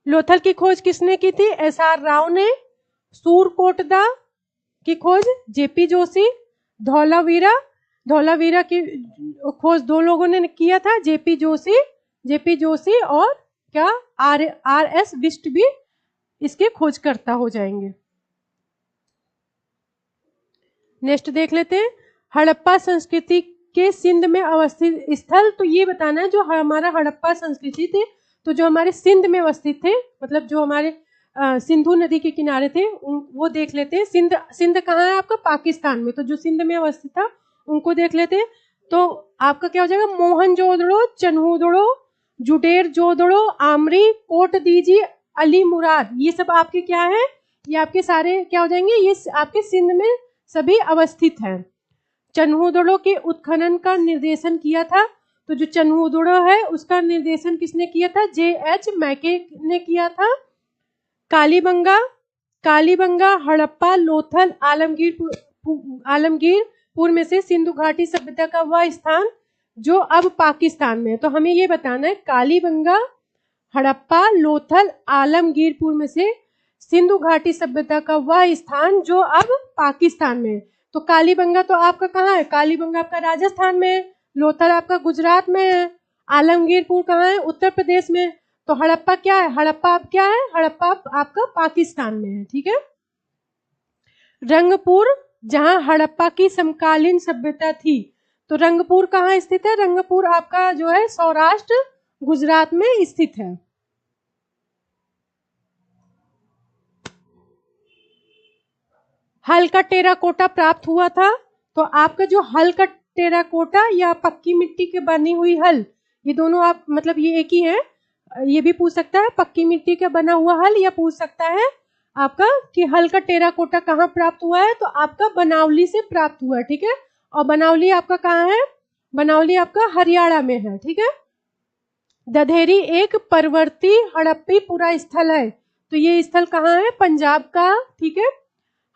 Lothal की खोज किसने की थी? एसआर राव ने। सूरकोटदा की खोज जेपी जोशी। धौलावीरा की खोज दो लोगों ने किया था, जेपी जोशी और क्या आर एस बिष्ट भी इसके खोजकर्ता हो जाएंगे। नेक्स्ट देख लेते हैं। हड़प्पा संस्कृति के सिंध में अवस्थित स्थल। तो ये बताना है जो हमारा हड़प्पा संस्कृति थी, तो जो हमारे सिंध में अवस्थित थे, मतलब जो हमारे सिंधु नदी के किनारे थे, वो देख लेते हैं। सिंध कहाँ है आपका? पाकिस्तान में। तो जो सिंध में अवस्थित था उनको देख लेते हैं। तो आपका क्या हो जाएगा? मोहनजोदड़ो, चन्हूदड़ो, जुडेर जोदड़ो, आमरी, कोट दीजी, अली मुराद, ये सब आपके क्या है? ये आपके सारे क्या हो जाएंगे? ये आपके सिंध में सभी अवस्थित हैं। चन्हूदड़ो के उत्खनन का निर्देशन किया था। तो जो चन्हूदड़ो है उसका निर्देशन किसने किया था? JH मैके ने किया था। कालीबंगा, हड़प्पा, लोथल, आलमगीरपुर में से सिंधु घाटी सभ्यता का वह स्थान जो अब पाकिस्तान में है। तो हमें ये बताना है कालीबंगा, हड़प्पा, लोथल, आलमगीरपुर में से सिंधु घाटी सभ्यता का वह स्थान जो अब पाकिस्तान में है। तो कालीबंगा तो आपका कहाँ है? कालीबंगा आपका राजस्थान में है, लोथल आपका गुजरात में है, आलमगीरपुर कहाँ है? उत्तर प्रदेश में। तो हड़प्पा क्या है? हड़प्पा आप क्या है? हड़प्पा आपका पाकिस्तान में है। ठीक है। रंगपुर, जहां हड़प्पा की समकालीन सभ्यता थी, तो रंगपुर कहाँ स्थित है? रंगपुर आपका जो है सौराष्ट्र गुजरात में स्थित है। हल का टेराकोटा प्राप्त हुआ था। तो आपका जो हल का टेराकोटा या पक्की मिट्टी के बनी हुई हल, ये दोनों आप मतलब ये एक ही है। ये भी पूछ सकता है पक्की मिट्टी का बना हुआ हल, या पूछ सकता है आपका कि हल का टेराकोटा कहाँ प्राप्त हुआ है? तो आपका बनावली से प्राप्त हुआ है। ठीक है। और बनावली आपका कहाँ है? बनावली आपका हरियाणा में है। ठीक है। दधेरी एक परवर्ती हड़प्पी पुरा स्थल है। तो ये स्थल कहाँ है? पंजाब का। ठीक है।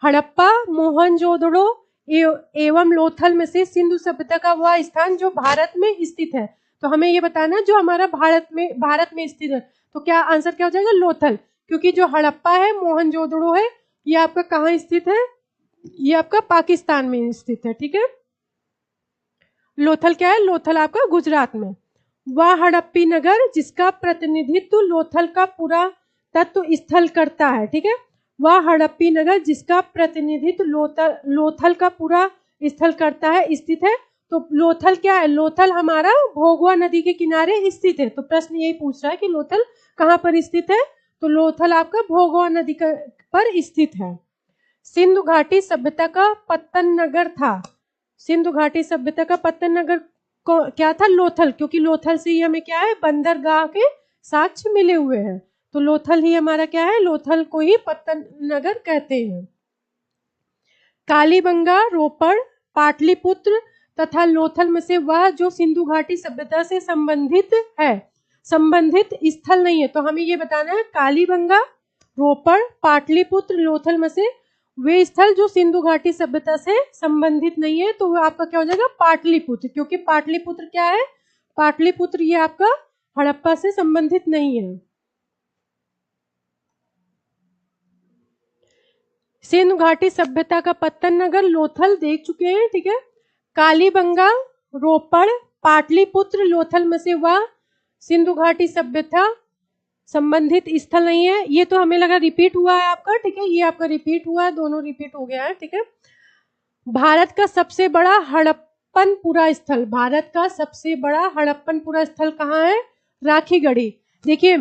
हड़प्पा, मोहनजोदड़ो एवं लोथल में से सिंधु सभ्यता का वह स्थान जो भारत में स्थित है। तो हमें ये बताना जो हमारा भारत में स्थित है। तो क्या आंसर क्या हो जाएगा? लोथल। क्योंकि जो हड़प्पा है, मोहनजोदड़ो है, ये आपका कहाँ स्थित है? ये आपका पाकिस्तान में स्थित है। ठीक है। लोथल क्या है? लोथल आपका गुजरात में। वह हड़प्पी नगर जिसका प्रतिनिधित्व लोथल का पूरा तत्व स्थल करता है। ठीक है। वह हड़प्पी नगर जिसका प्रतिनिधित्व लोथल का पूरा स्थल करता है, स्थित है। तो लोथल क्या है? लोथल हमारा भोगवा नदी के किनारे स्थित है। तो प्रश्न यही पूछ रहा है कि लोथल कहाँ पर स्थित है? तो लोथल आपका भोगवा नदी पर स्थित है। सिंधु घाटी सभ्यता का पत्तन नगर था। सिंधु घाटी सभ्यता का पत्तन नगर क्या था? लोथल। क्योंकि लोथल से ही हमें क्या है? बंदरगाह के साक्ष्य मिले हुए हैं। तो लोथल ही हमारा क्या है? लोथल को ही पत्तन नगर कहते हैं। कालीबंगा, रोपड़, पाटलिपुत्र तथा लोथल में से वह जो सिंधु घाटी सभ्यता से संबंधित है, संबंधित स्थल नहीं है। तो हमें ये बताना है कालीबंगा, रोपड़, पाटलिपुत्र, लोथल में से वे स्थल जो सिंधु घाटी सभ्यता से संबंधित नहीं है। तो वो आपका क्या हो जाएगा? पाटलिपुत्र। क्योंकि पाटलिपुत्र क्या है? पाटलिपुत्र ये आपका हड़प्पा से संबंधित नहीं है। सिंधु घाटी सभ्यता का पत्तन नगर लोथल देख चुके हैं। ठीक है। कालीबंगा, रोपड़, पाटलिपुत्र, लोथल में से वह सिंधु घाटी सभ्यता संबंधित स्थल नहीं है। ये तो हमें लगा रिपीट हुआ है आपका। ठीक है। ये आपका रिपीट हुआ है, दोनों रिपीट हो गया है। ठीक है। भारत का सबसे बड़ा हड़प्पनपुरा स्थल, भारत का सबसे बड़ा हड़प्पनपुरा स्थल कहाँ है? राखीगढ़ी। देखिए,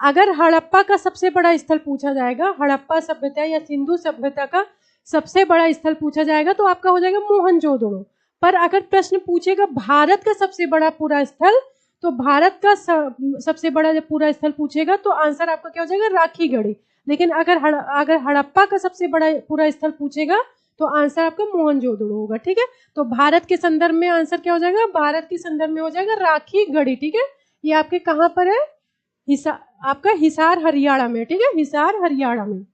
अगर हड़प्पा का सबसे बड़ा स्थल पूछा जाएगा, हड़प्पा सभ्यता या सिंधु सभ्यता का सबसे बड़ा स्थल पूछा जाएगा, तो आपका हो जाएगा मोहनजोदड़ो। पर अगर प्रश्न पूछेगा भारत का सबसे बड़ा पूरा स्थल, तो भारत का सबसे बड़ा जब पूरा स्थल पूछेगा तो आंसर आपका क्या हो जाएगा? राखीगढ़ी। लेकिन अगर हड़प्पा का सबसे बड़ा पूरा स्थल पूछेगा तो आंसर आपका मोहनजोदड़ो होगा। ठीक है। तो भारत के संदर्भ में आंसर क्या हो जाएगा? भारत के संदर्भ में हो जाएगा राखीगढ़ी। ठीक है। ये आपके कहाँ पर है? आपका हिसार हरियाणा में। ठीक है। हिसार हरियाणा में।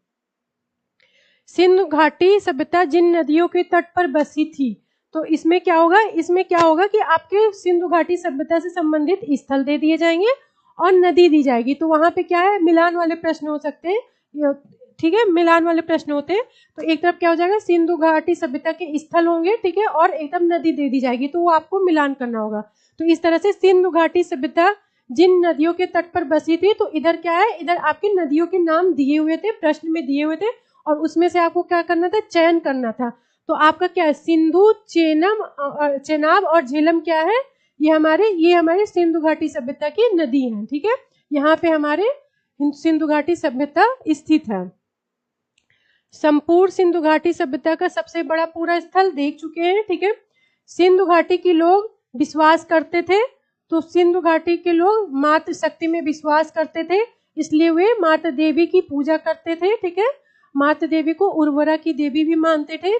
सिंधु घाटी सभ्यता जिन नदियों के तट पर बसी थी, तो इसमें क्या होगा? इसमें क्या होगा कि आपके सिंधु घाटी सभ्यता से संबंधित स्थल दे दिए जाएंगे और नदी दी जाएगी। तो वहां पे क्या है? मिलान वाले प्रश्न हो सकते हैं। ठीक है। मिलान वाले प्रश्न होते हैं। तो एक तरफ क्या हो जाएगा? सिंधु घाटी सभ्यता के स्थल होंगे। ठीक है। और एकदम नदी दे दी जाएगी, तो वो आपको मिलान करना होगा। तो इस तरह से सिंधु घाटी सभ्यता जिन नदियों के तट पर बसी थी, तो इधर क्या है? इधर आपके नदियों के नाम दिए हुए थे, प्रश्न में दिए हुए थे, और उसमें से आपको क्या करना था? चयन करना था। तो आपका क्या है? सिंधु, चेनाब और झेलम क्या है? ये हमारे सिंधु घाटी सभ्यता की नदी है। ठीक है। यहाँ पे हमारे सिंधु घाटी सभ्यता स्थित है। संपूर्ण सिंधु घाटी सभ्यता का सबसे बड़ा पूरा स्थल देख चुके हैं। ठीक है। सिंधु घाटी के लोग विश्वास करते थे, तो सिंधु घाटी के लोग मातृ शक्ति में विश्वास करते थे, इसलिए वे मातृ देवी की पूजा करते थे। ठीक है। मातृ देवी को उर्वरा की देवी भी मानते थे।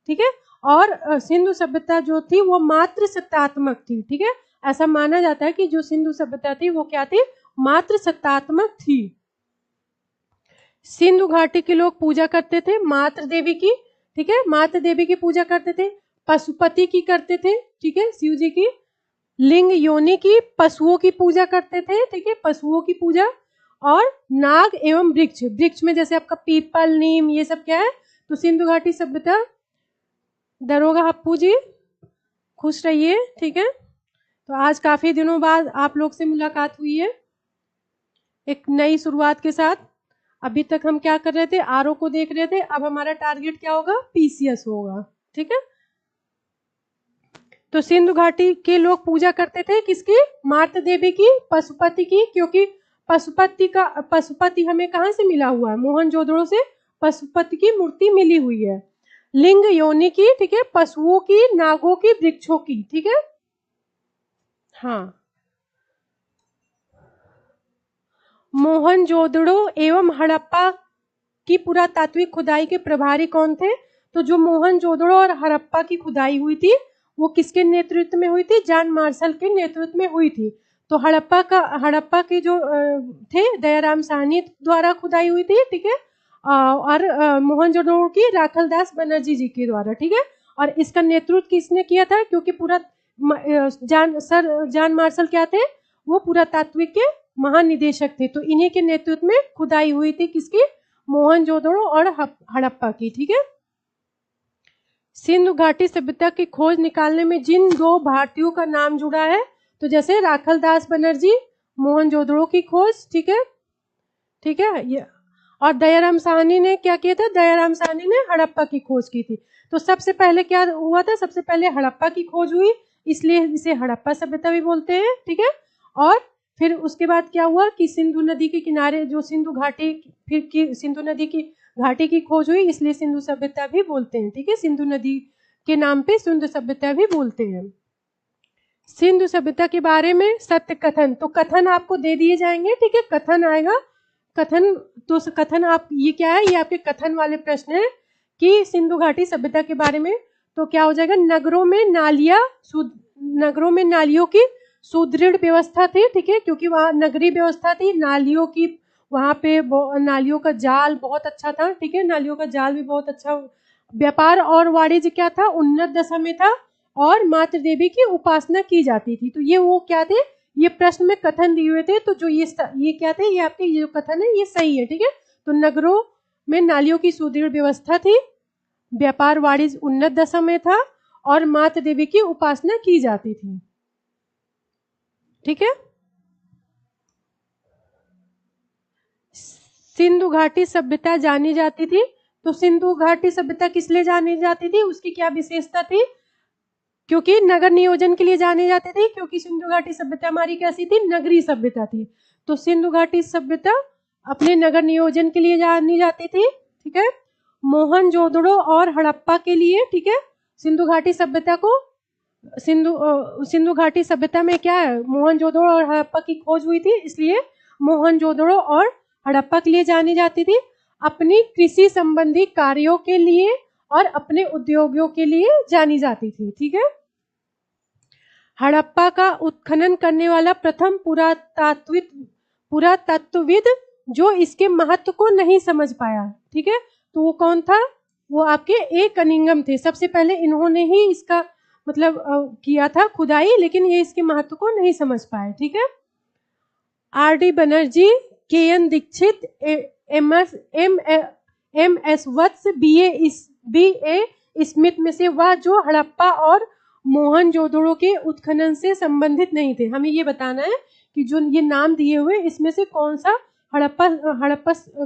ठीक है। और सिंधु सभ्यता जो थी वो मातृ सत्तात्मक थी। ठीक है। ऐसा माना जाता है कि जो सिंधु सभ्यता थी वो क्या थी? मातृ सत्तात्मक थी। सिंधु घाटी के लोग पूजा करते थे मातृ देवी की। ठीक है। मातृ देवी की पूजा करते थे, पशुपति की करते थे। ठीक है। शिव जी की, लिंग योनि की पशुओं की पूजा करते थे, ठीक है, पशुओं की पूजा। और नाग एवं वृक्ष, वृक्ष में जैसे आपका पीपल, नीम, ये सब क्या है, तो सिंधु घाटी सभ्यता। दरोगा हप्पू जी खुश रहिए, ठीक है। तो आज काफी दिनों बाद आप लोग से मुलाकात हुई है एक नई शुरुआत के साथ। अभी तक हम क्या कर रहे थे, आरओ को देख रहे थे, अब हमारा टारगेट क्या होगा, पीसीएस होगा, ठीक है। तो सिंधु घाटी के लोग पूजा करते थे किसकी, मार्त देवी की, पशुपति की, क्योंकि पशुपति हमें कहां से मिला हुआ है, मोहनजोदड़ो से पशुपति की मूर्ति मिली हुई है। लिंग योनि की, ठीक है, पशुओं की, नागों की, वृक्षों की, ठीक है। हाँ, मोहनजोदड़ो एवं हड़प्पा की पुरातात्विक खुदाई के प्रभारी कौन थे, तो जो मोहनजोदड़ो और हड़प्पा की खुदाई हुई थी वो किसके नेतृत्व में हुई थी, जॉन मार्शल के नेतृत्व में हुई थी। तो हड़प्पा के जो थे दयाराम साहनी द्वारा खुदाई हुई थी, ठीक है, और मोहनजोदड़ो की राखलदास बनर्जी जी के द्वारा, ठीक है। और इसका नेतृत्व किसने किया था, क्योंकि पूरा जॉन मार्शल क्या थे, वो पुरातात्विक के महानिदेशक थे, तो इन्हीं के नेतृत्व में खुदाई हुई थी किसकी, मोहनजोदड़ो और हड़प्पा की, ठीक है। सिंधु घाटी सभ्यता की खोज निकालने में जिन दो भारतीयों का नाम जुड़ा है, तो जैसे राखलदास बनर्जी, मोहनजोदड़ो की खोज, ठीक है, ठीक है, ये। और दयाराम साहनी ने क्या किया था, दयाराम साहनी ने हड़प्पा की खोज की थी। तो सबसे पहले क्या हुआ था, सबसे पहले हड़प्पा की खोज हुई, इसलिए इसे हड़प्पा सभ्यता भी बोलते हैं, ठीक है। और फिर उसके बाद क्या हुआ कि सिंधु नदी के किनारे जो सिंधु घाटी, फिर की सिंधु नदी की घाटी की खोज हुई, इसलिए सिंधु सभ्यता भी बोलते हैं, ठीक है। सिंधु नदी के नाम पे सिंधु सभ्यता भी बोलते हैं। सिंधु सभ्यता के बारे में सत्य कथन, तो कथन आपको दे दिए जाएंगे, ठीक है, कथन आएगा, कथन। तो कथन आप, ये क्या है, ये आपके कथन वाले प्रश्न है कि सिंधु घाटी सभ्यता के बारे में। तो क्या हो जाएगा, नगरों में नालियों की सुदृढ़ व्यवस्था थी, ठीक है, क्योंकि वहाँ नगरीय व्यवस्था थी, नालियों की, वहाँ पे नालियों का जाल बहुत अच्छा था, ठीक है, नालियों का जाल भी बहुत अच्छा। व्यापार और वाणिज्य क्या था, उन्नत दशा में था, और मातृ देवी की उपासना की जाती थी। तो ये वो क्या थे, ये प्रश्न में कथन दिए हुए थे, तो जो ये क्या थे, ये आपके ये जो कथन है ये सही है, ठीक है। तो नगरों में नालियों की सुदृढ़ व्यवस्था थी, व्यापार वाणिज्य उन्नत दशा में था, और मातृ देवी की उपासना की जाती थी, ठीक है। सिंधु घाटी सभ्यता जानी जाती थी, तो सिंधु घाटी सभ्यता किस लिए जानी जाती थी, उसकी क्या विशेषता थी, क्योंकि नगर नियोजन के लिए जाने जाते थे, क्योंकि सिंधु घाटी सभ्यता हमारी कैसी थी, नगरीय सभ्यता थी। तो सिंधु घाटी सभ्यता अपने नगर नियोजन के लिए जानी जाती थी, ठीक है। मोहनजोदड़ो और हड़प्पा के लिए, ठीक है, सिंधु घाटी सभ्यता को सिंधु घाटी सभ्यता में क्या है, मोहनजोदड़ो और हड़प्पा की खोज हुई थी, इसलिए मोहनजोदड़ो और हड़प्पा के लिए जानी जाती थी। अपनी कृषि संबंधी कार्यों के लिए और अपने उद्योगों के लिए जानी जाती थी, ठीक है। हड़प्पा का उत्खनन करने वाला प्रथम पुरातत्वविद जो इसके महत्व को नहीं समझ पाया, ठीक है, तो वो कौन था, वो आपके ए कनिंघम थे। सबसे पहले इन्होंने ही इसका मतलब किया था खुदाई, लेकिन ये इसके महत्व को नहीं समझ पाए, ठीक है। R D. Banerjee, K N. Dikshit, M S. Vats, B A. Smith में से वह जो हड़प्पा और मोहनजोदड़ो के उत्खनन से संबंधित नहीं थे। हमें ये बताना है कि जो ये नाम दिए हुए इसमें से कौन सा हड़प्पा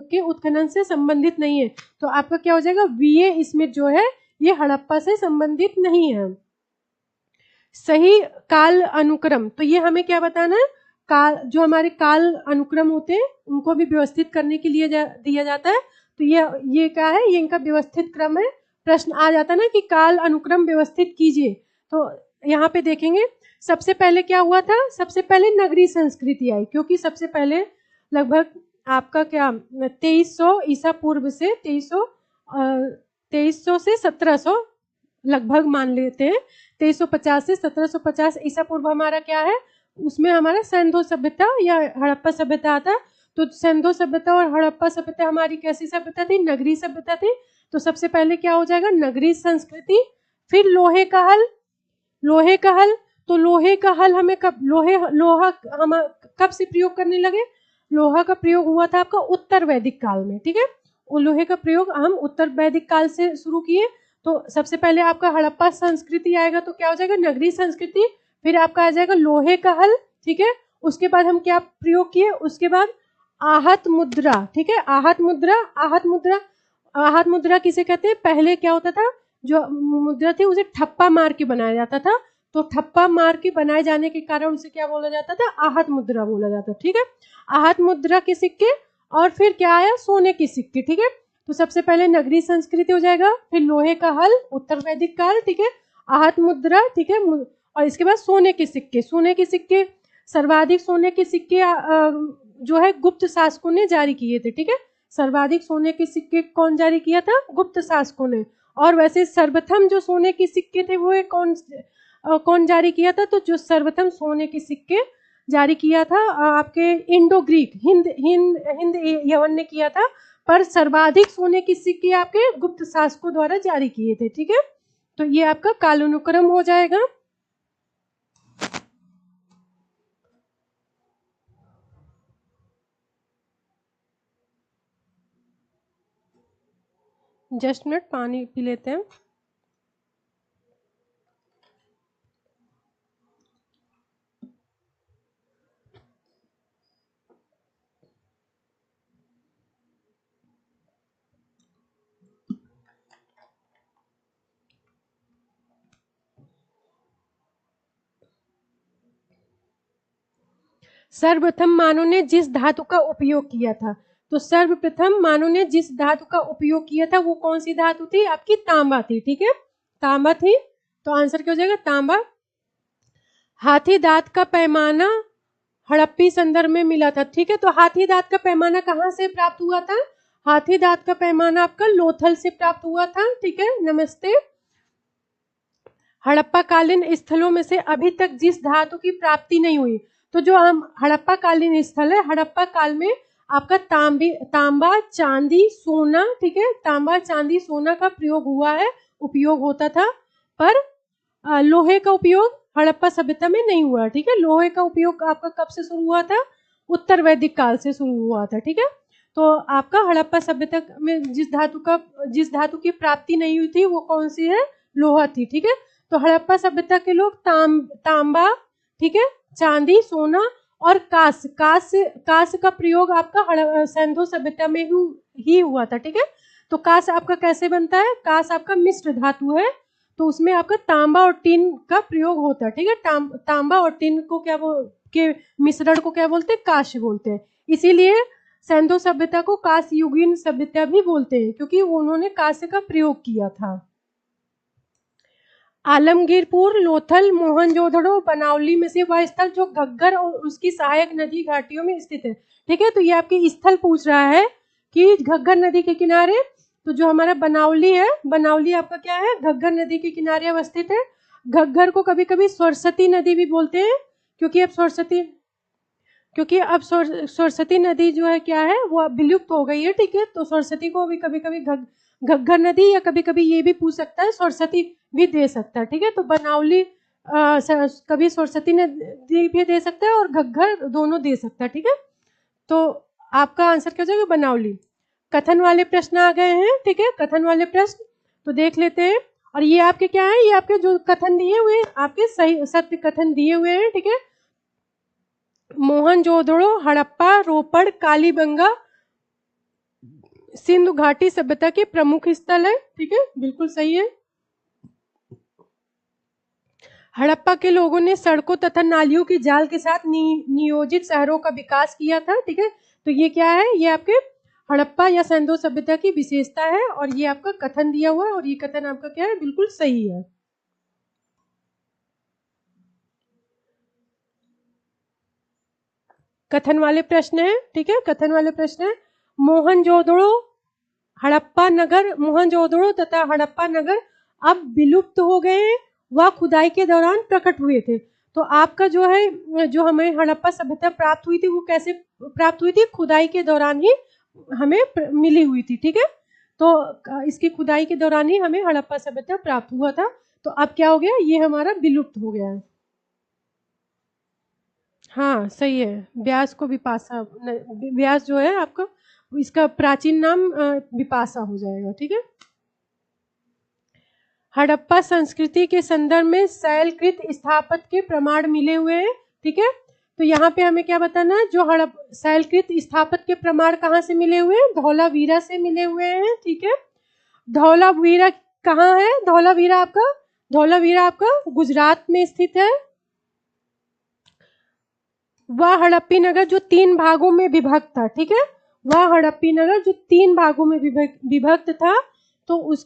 के उत्खनन से संबंधित नहीं है। तो आपका क्या हो जाएगा, बी.ए. स्मिथ जो है ये हड़प्पा से संबंधित नहीं है। सही काल अनुक्रम, तो ये हमें क्या बताना है, काल, जो हमारे काल अनुक्रम होते हैं उनको भी व्यवस्थित करने के लिए दिया जाता है। तो ये क्या है, ये इनका व्यवस्थित क्रम है। प्रश्न आ जाता है ना कि काल अनुक्रम व्यवस्थित कीजिए, तो यहाँ पे देखेंगे सबसे पहले क्या हुआ था, सबसे पहले नगरीय संस्कृति आई, क्योंकि सबसे पहले लगभग आपका क्या 2300 ईसा पूर्व से 2300 से 1700 लगभग मान लेते हैं, 2350 से 1750 ईसा पूर्व हमारा क्या है, उसमें हमारा सिंधु सभ्यता या हड़प्पा सभ्यता आता है। तो सिंधु सभ्यता और हड़प्पा सभ्यता हमारी कैसी सभ्यता थी, नगरीय सभ्यता थी। तो सबसे पहले क्या हो जाएगा, नगरीय संस्कृति। फिर लोहे का हल, तो लोहे का हल हमें कब लोहा हम कब से प्रयोग करने लगे? लोहा का प्रयोग हुआ था आपका उत्तर वैदिक काल में, ठीक है। वो लोहे का प्रयोग हम उत्तर वैदिक काल से शुरू किए। तो सबसे पहले आपका हड़प्पा संस्कृति आएगा, तो क्या हो जाएगा? नगरीय संस्कृति। फिर आपका आ जाएगा लोहे का हल, ठीक है। उसके बाद हम क्या प्रयोग किए? उसके बाद आहत मुद्रा, ठीक है। आहत मुद्रा किसे कहते हैं? पहले क्या होता था, जो मुद्रा थी उसे ठप्पा मार के बनाया जाता था, तो ठप्पा मार के बनाए जाने के कारण उसे क्या बोला जाता था? आहत मुद्रा बोला जाता, ठीक है। आहत मुद्रा के सिक्के, और फिर क्या आया? सोने के सिक्के, ठीक है। तो सबसे पहले नगरीय संस्कृति हो जाएगा, फिर लोहे का हल उत्तर वैदिक काल, ठीक है, आहत मुद्रा, ठीक है, और इसके बाद सोने के सिक्के। सोने के सिक्के, सर्वाधिक सोने के सिक्के जो है गुप्त शासकों ने जारी किए थे, ठीक है। सर्वाधिक सोने के सिक्के कौन जारी किया था? गुप्त शासकों ने। और वैसे सर्वप्रथम जो सोने के सिक्के थे वो कौन जारी किया था? तो जो सर्वप्रथम सोने के सिक्के जारी किया था आपके इंडो ग्रीक, हिंद यवन ने किया था, पर सर्वाधिक सोने के सिक्के आपके गुप्त शासकों द्वारा जारी किए थे, ठीक है। तो ये आपका कालानुक्रम हो जाएगा। जस्ट मिनट, पानी पी लेते हैं। सर्वप्रथम मानव ने जिस धातु का उपयोग किया था, तो सर्वप्रथम मानव ने जिस धातु का उपयोग किया था वो कौन सी धातु थी? आपकी तांबा थी, ठीक है, तांबा थी। तो आंसर क्या हो जाएगा? तांबा। हाथी दांत का पैमाना हड़प्पी संदर्भ में मिला था, ठीक है। तो हाथी दांत का पैमाना कहाँ से प्राप्त हुआ था? हाथी दांत का पैमाना आपका लोथल से प्राप्त हुआ था, ठीक है। नमस्ते। हड़प्पा कालीन स्थलों में से अभी तक जिस धातु की प्राप्ति नहीं हुई, तो जो हम हड़प्पा कालीन स्थल है, हड़प्पा काल में आपका तांबा, चांदी, सोना, ठीक है, तांबा, चांदी, सोना का प्रयोग हुआ है, उपयोग होता था, पर लोहे का उपयोग हड़प्पा सभ्यता में नहीं हुआ, ठीक है। लोहे का उपयोग आपका कब से शुरू हुआ था? उत्तर वैदिक काल से शुरू हुआ था, ठीक है। तो आपका हड़प्पा सभ्यता में जिस धातु की प्राप्ति नहीं हुई थी वो कौन सी है? लोहा थी, ठीक है। तो हड़प्पा सभ्यता के लोग तांबा, ठीक है, चांदी, सोना और कांस का प्रयोग आपका सिंधु सभ्यता में ही हुआ था, ठीक है। तो कांस आपका कैसे बनता है? कांस आपका मिश्र धातु है, तो उसमें आपका तांबा और टिन का प्रयोग होता है, ठीक है। तांबा और टिन को के मिश्रण को क्या बोलते हैं? कांस्य बोलते हैं। इसीलिए सिंधु सभ्यता को कांस्य युगीन सभ्यता भी बोलते हैं, क्योंकि उन्होंने कांस्य का प्रयोग किया था। आलमगीरपुर, लोथल, मोहनजोदड़ो, बनावली में से वह स्थल जो घग्गर और उसकी सहायक नदी घाटियों में स्थित है, ठीक है। तो ये आपकी स्थल पूछ रहा है कि घग्गर नदी के किनारे, तो जो हमारा बनावली है, बनावली आपका क्या है? घग्गर नदी के किनारे अवस्थित है। घग्गर को कभी कभी सरस्वती नदी भी बोलते हैं, क्योंकि अब सरस्वती नदी जो है क्या है, वो अब विलुप्त हो गई है, ठीक है। तो सरस्वती को भी कभी कभी घग्गर नदी, या कभी कभी ये भी पूछ सकता है सरस्वती भी दे सकता है, ठीक है। तो बनावली कभी सरस्वती नदी भी दे सकता है और घग्गर दोनों दे सकता है, ठीक है। तो आपका आंसर क्या हो जाएगा? बनावली। कथन वाले प्रश्न आ गए हैं, ठीक है, कथन वाले प्रश्न तो देख लेते हैं। और ये आपके क्या है? ये आपके जो कथन दिए हुए हैं, आपके सही सत्य कथन दिए हुए हैं, ठीक है। मोहनजोदड़ो, हड़प्पा, रोपड़, कालीबंगा सिंधु घाटी सभ्यता के प्रमुख स्थल है, ठीक है, बिल्कुल सही है। हड़प्पा के लोगों ने सड़कों तथा नालियों की जाल के साथ नियोजित शहरों का विकास किया था, ठीक है। तो ये क्या है? ये आपके हड़प्पा या सिंधु सभ्यता की विशेषता है, और ये आपका कथन दिया हुआ है, और ये कथन आपका क्या है? बिल्कुल सही है। कथन वाले प्रश्न है, ठीक है, कथन वाले प्रश्न है। मोहनजोदड़ो तथा हड़प्पा नगर अब विलुप्त हो गए हैं, वह खुदाई के दौरान प्रकट हुए थे। तो आपका जो है, जो हमें हड़प्पा सभ्यता प्राप्त हुई थी, वो कैसे प्राप्त हुई थी? खुदाई के दौरान ही हमें मिली हुई थी, ठीक है। तो इसकी खुदाई के दौरान ही हमें हड़प्पा सभ्यता प्राप्त हुआ था। तो अब क्या हो गया? ये हमारा विलुप्त हो गया है। हाँ सही है, व्यास को विपाशा, व्यास जो है आपका इसका प्राचीन नाम विपाशा हो जाएगा, ठीक है। हड़प्पा संस्कृति के संदर्भ में शैलकृत स्थापत्य के प्रमाण मिले हुए हैं, ठीक है। तो यहाँ पे हमें क्या बताना है, जो शैलकृत स्थापत्य के प्रमाण कहाँ से मिले हुए हैं, धौलावीरा से मिले हुए हैं, ठीक है। धौलावीरा कहाँ है, धौलावीरा आपका गुजरात में स्थित है। वह हड़प्पी नगर जो 3 भागों में विभक्त था, ठीक है। वह हड़प्पी नगर जो 3 भागों में विभक्त था, तो उस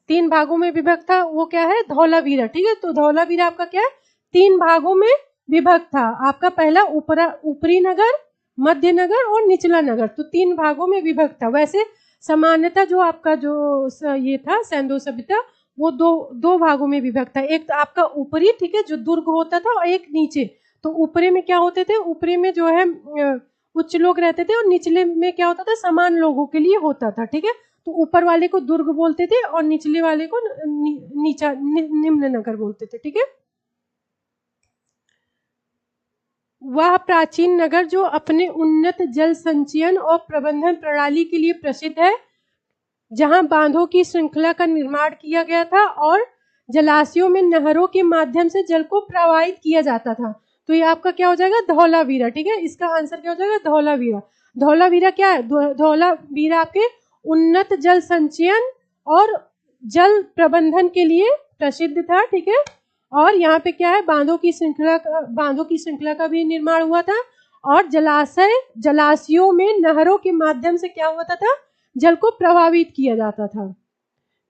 3 भागों में विभक्त था वो क्या है, धौलावीरा, ठीक है। तो धौलावीरा आपका क्या है, 3 भागों में विभक्त था। आपका पहला ऊपरी नगर, मध्य नगर और निचला नगर, तो 3 भागों में विभक्त था। वैसे सामान्यतः जो आपका जो ये था सैंधव सभ्यता, वो दो भागों में विभक्त था। एक तो आपका ऊपरी, ठीक है, जो दुर्ग होता था, और एक नीचे। तो ऊपरी में क्या होते थे, ऊपरी में जो है उच्च लोग रहते थे, और निचले में क्या होता था, समान लोगों के लिए होता था, ठीक है। तो ऊपर वाले को दुर्ग बोलते थे और निचले वाले को निम्न नगर बोलते थे, ठीक है। वह प्राचीन नगर जो अपने उन्नत जल संचयन और प्रबंधन प्रणाली के लिए प्रसिद्ध है, जहां बांधों की श्रृंखला का निर्माण किया गया था और जलाशयों में नहरों के माध्यम से जल को प्रवाहित किया जाता था। तो ये आपका क्या हो जाएगा, धौलावीरा, ठीक है। इसका आंसर क्या हो जाएगा, धौलावीरा। धौलावीरा क्या है, धौलावीरा आपके उन्नत जल संचयन और जल प्रबंधन के लिए प्रसिद्ध था, ठीक है। और यहाँ पे क्या है, बांधों की श्रृंखला का भी निर्माण हुआ था, और जलाशयों में नहरों के माध्यम से क्या हुआ था, जल को प्रभावित किया जाता था।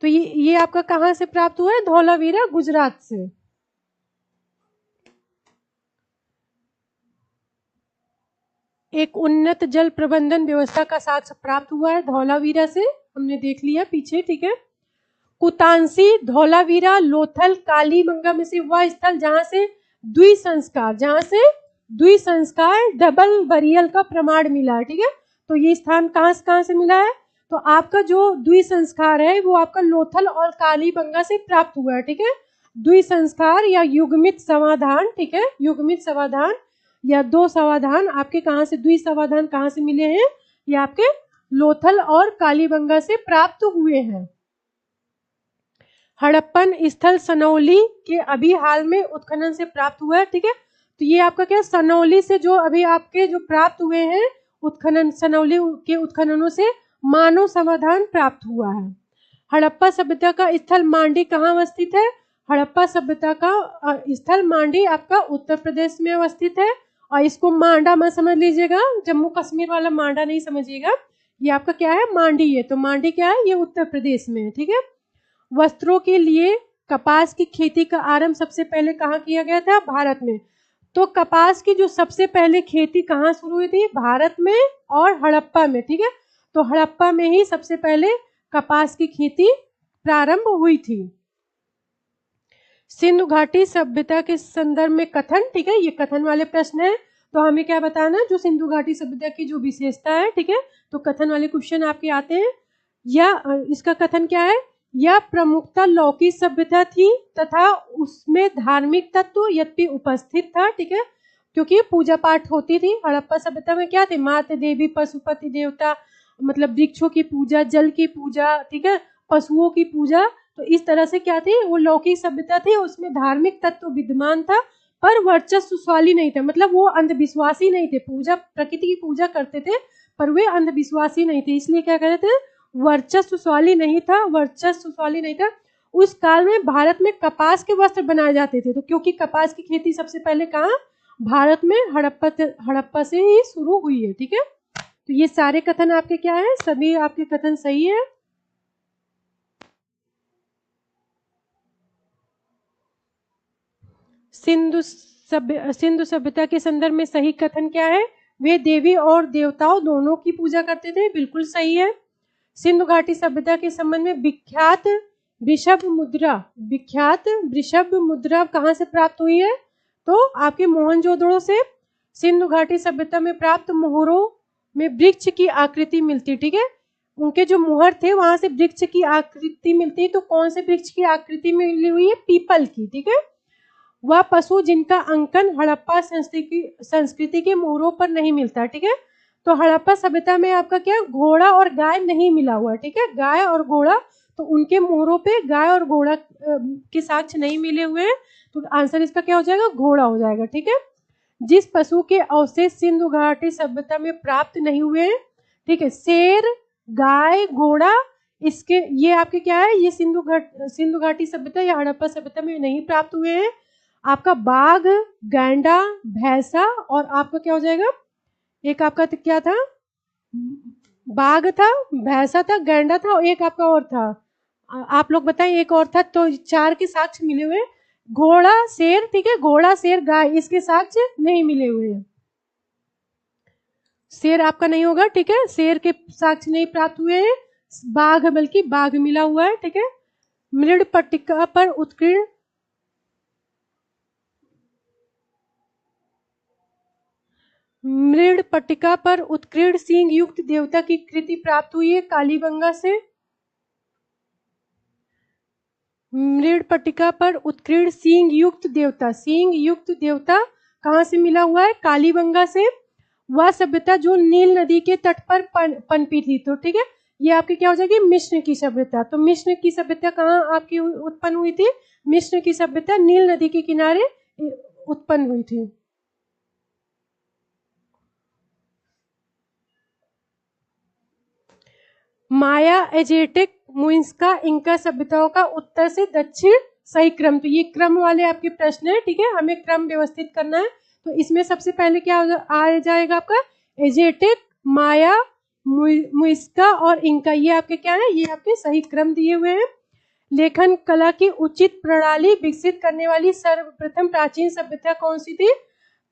तो ये आपका कहाँ से प्राप्त हुआ है, धौलावीरा गुजरात से। एक उन्नत जल प्रबंधन व्यवस्था का साक्ष्य प्राप्त हुआ है धौलावीरा से, हमने देख लिया पीछे, ठीक है। कुतांसी, धौलावीरा, लोथल, कालीबंगा में से वह स्थल जहां से द्विसंस्कार डबल बरियल का प्रमाण मिला है, ठीक है। तो ये स्थान कहां से मिला है, तो आपका जो द्विसंस्कार है वो आपका लोथल और कालीबंगा से प्राप्त हुआ है, ठीक है। द्विसंस्कार या युग्मित समाधान, ठीक है, युग्मित समाधान या 2 समाधान आपके कहां से, द्विसमाधान कहां से मिले हैं, ये आपके लोथल और कालीबंगा से प्राप्त हुए हैं। हड़प्पन स्थल सनौली के अभी हाल में उत्खनन से प्राप्त हुआ है, ठीक है। तो ये आपका क्या, सनौली से जो अभी आपके जो प्राप्त हुए हैं उत्खनन, सनौली के उत्खननों से मानव समाधान प्राप्त हुआ है। हड़प्पा सभ्यता का स्थल मांडी कहाँ अवस्थित है, हड़प्पा सभ्यता का स्थल मांडी आपका उत्तर प्रदेश में अवस्थित है। और इसको मांडा मत समझ लीजिएगा, जम्मू कश्मीर वाला मांडा नहीं समझिएगा, ये आपका क्या है, मांडी है। तो मांडी क्या है, ये उत्तर प्रदेश में है, ठीक है। वस्त्रों के लिए कपास की खेती का आरंभ सबसे पहले कहाँ किया गया था, भारत में। तो कपास की जो सबसे पहले खेती कहाँ शुरू हुई थी, भारत में और हड़प्पा में, ठीक है। तो हड़प्पा में ही सबसे पहले कपास की खेती प्रारंभ हुई थी। सिंधु घाटी सभ्यता के संदर्भ में कथन, ठीक है, ये कथन वाले प्रश्न है। तो हमें क्या बताना, जो सिंधु घाटी सभ्यता की जो विशेषता है, ठीक है, तो कथन वाले क्वेश्चन आपके आते हैं। या इसका कथन क्या है, यह प्रमुखता लौकिक सभ्यता थी तथा उसमें धार्मिक तत्व यद्यपि उपस्थित था, ठीक है, क्योंकि पूजा पाठ होती थी। हड़प्पा सभ्यता में क्या थे, मातृ देवी, पशुपति देवता, मतलब वृक्षों की पूजा, जल की पूजा, ठीक है, पशुओं की पूजा। तो इस तरह से क्या थी, वो लौकिक सभ्यता थी, उसमें धार्मिक तत्व विद्यमान था पर वर्चस्वशाली नहीं था, मतलब वो अंधविश्वासी नहीं थे, पूजा प्रकृति की पूजा करते थे पर वे अंधविश्वासी नहीं थे, इसलिए क्या कहते थे, वर्चस्वशाली नहीं था। उस काल में भारत में कपास के वस्त्र बनाए जाते थे, तो क्योंकि कपास की खेती सबसे पहले कहाँ, भारत में हड़प्पा से ही शुरू हुई है, ठीक है। तो ये सारे कथन आपके क्या है, सभी आपके कथन सही है। सिंधु सभ्यता के संदर्भ में सही कथन क्या है, वे देवी और देवताओं दोनों की पूजा करते थे, बिल्कुल सही है। सिंधु घाटी सभ्यता के संबंध में विख्यात वृषभ मुद्रा कहाँ से प्राप्त हुई है, तो आपके मोहनजोदड़ो से। सिंधु घाटी सभ्यता में प्राप्त मोहरों में वृक्ष की आकृति मिलती, ठीक है, उनके जो मोहर थे वहां से वृक्ष की आकृति मिलती है। तो कौन से वृक्ष की आकृति मिली हुई है, पीपल की, ठीक है। वह पशु जिनका अंकन हड़प्पा संस्कृति के मोहरों पर नहीं मिलता। ठीक है, तो हड़प्पा सभ्यता में आपका क्या, घोड़ा और गाय नहीं मिला हुआ है। ठीक है, गाय और घोड़ा, तो उनके मोहरों पे गाय और घोड़ा के साक्ष्य नहीं मिले हुए हैं, तो आंसर इसका क्या हो जाएगा, घोड़ा हो जाएगा। ठीक है, जिस पशु के अवशेष सिंधु घाटी सभ्यता में प्राप्त नहीं हुए हैं, ठीक है, शेर, गाय, घोड़ा, इसके ये आपके क्या है, ये सिंधु घाटी सभ्यता या हड़प्पा सभ्यता में नहीं प्राप्त हुए हैं। आपका बाघ, गैंडा, भैंसा और आपका क्या हो जाएगा, एक आपका क्या था, बाघ था, भैंसा था, गैंडा था और एक आपका और था, आप लोग बताइए एक और था। तो 4 के साक्ष्य मिले हुए, घोड़ा, शेर, ठीक है, घोड़ा, शेर, गाय, इसके साक्ष्य नहीं मिले हुए हैं। शेर आपका नहीं होगा। ठीक है, शेर के साक्ष्य नहीं प्राप्त हुए हैं। बाघ, बल्कि बाघ मिला हुआ है। ठीक है, मृड पट्टिका पर उत्कीर्ण मृड पट्टिका पर उत्कीर्ण सिंह युक्त देवता की कृति प्राप्त हुई है कालीबंगा से। मृड पट्टिका पर उत्कीर्ण सिंह युक्त देवता कहाँ से मिला हुआ है, कालीबंगा से। वह सभ्यता जो नील नदी के तट पर पनपी थी। तो ठीक है, ये आपकी क्या हो जाएगी, मिस्र की सभ्यता। तो मिस्र की सभ्यता कहाँ आपकी उत्पन्न हुई थी, मिस्र की सभ्यता नील नदी के किनारे उत्पन्न हुई थी। माया, एजेटिक, मुइस्का, इंका सभ्यताओं का उत्तर से दक्षिण सही क्रम। तो ये क्रम वाले आपके प्रश्न है। ठीक है, हमें क्रम व्यवस्थित करना है। तो इसमें सबसे पहले क्या आ जाएगा आपका, एजेटिक, माया, मुइस्का और इंका, ये आपके क्या है, ये आपके सही क्रम दिए हुए हैं। लेखन कला की उचित प्रणाली विकसित करने वाली सर्वप्रथम प्राचीन सभ्यता कौन सी थी।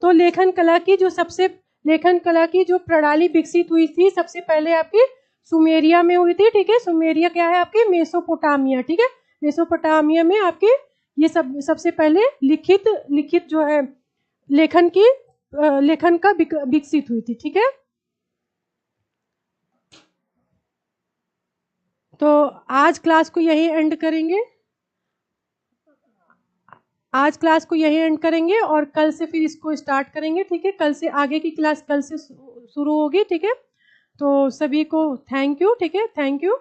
तो लेखन कला की जो प्रणाली विकसित हुई थी सबसे पहले आपकी सुमेरिया में हुई थी। ठीक है, सुमेरिया क्या है आपके, मेसोपोटामिया। ठीक है, मेसोपोटामिया में आपके ये सबसे पहले लिखित जो है लेखन का विकसित हुई थी। ठीक है, तो आज क्लास को यही एंड करेंगे और कल से फिर इसको स्टार्ट करेंगे। ठीक है, कल से आगे की क्लास कल से शुरू होगी। ठीक है, तो सभी को थैंक यू। ठीक है, थैंक यू।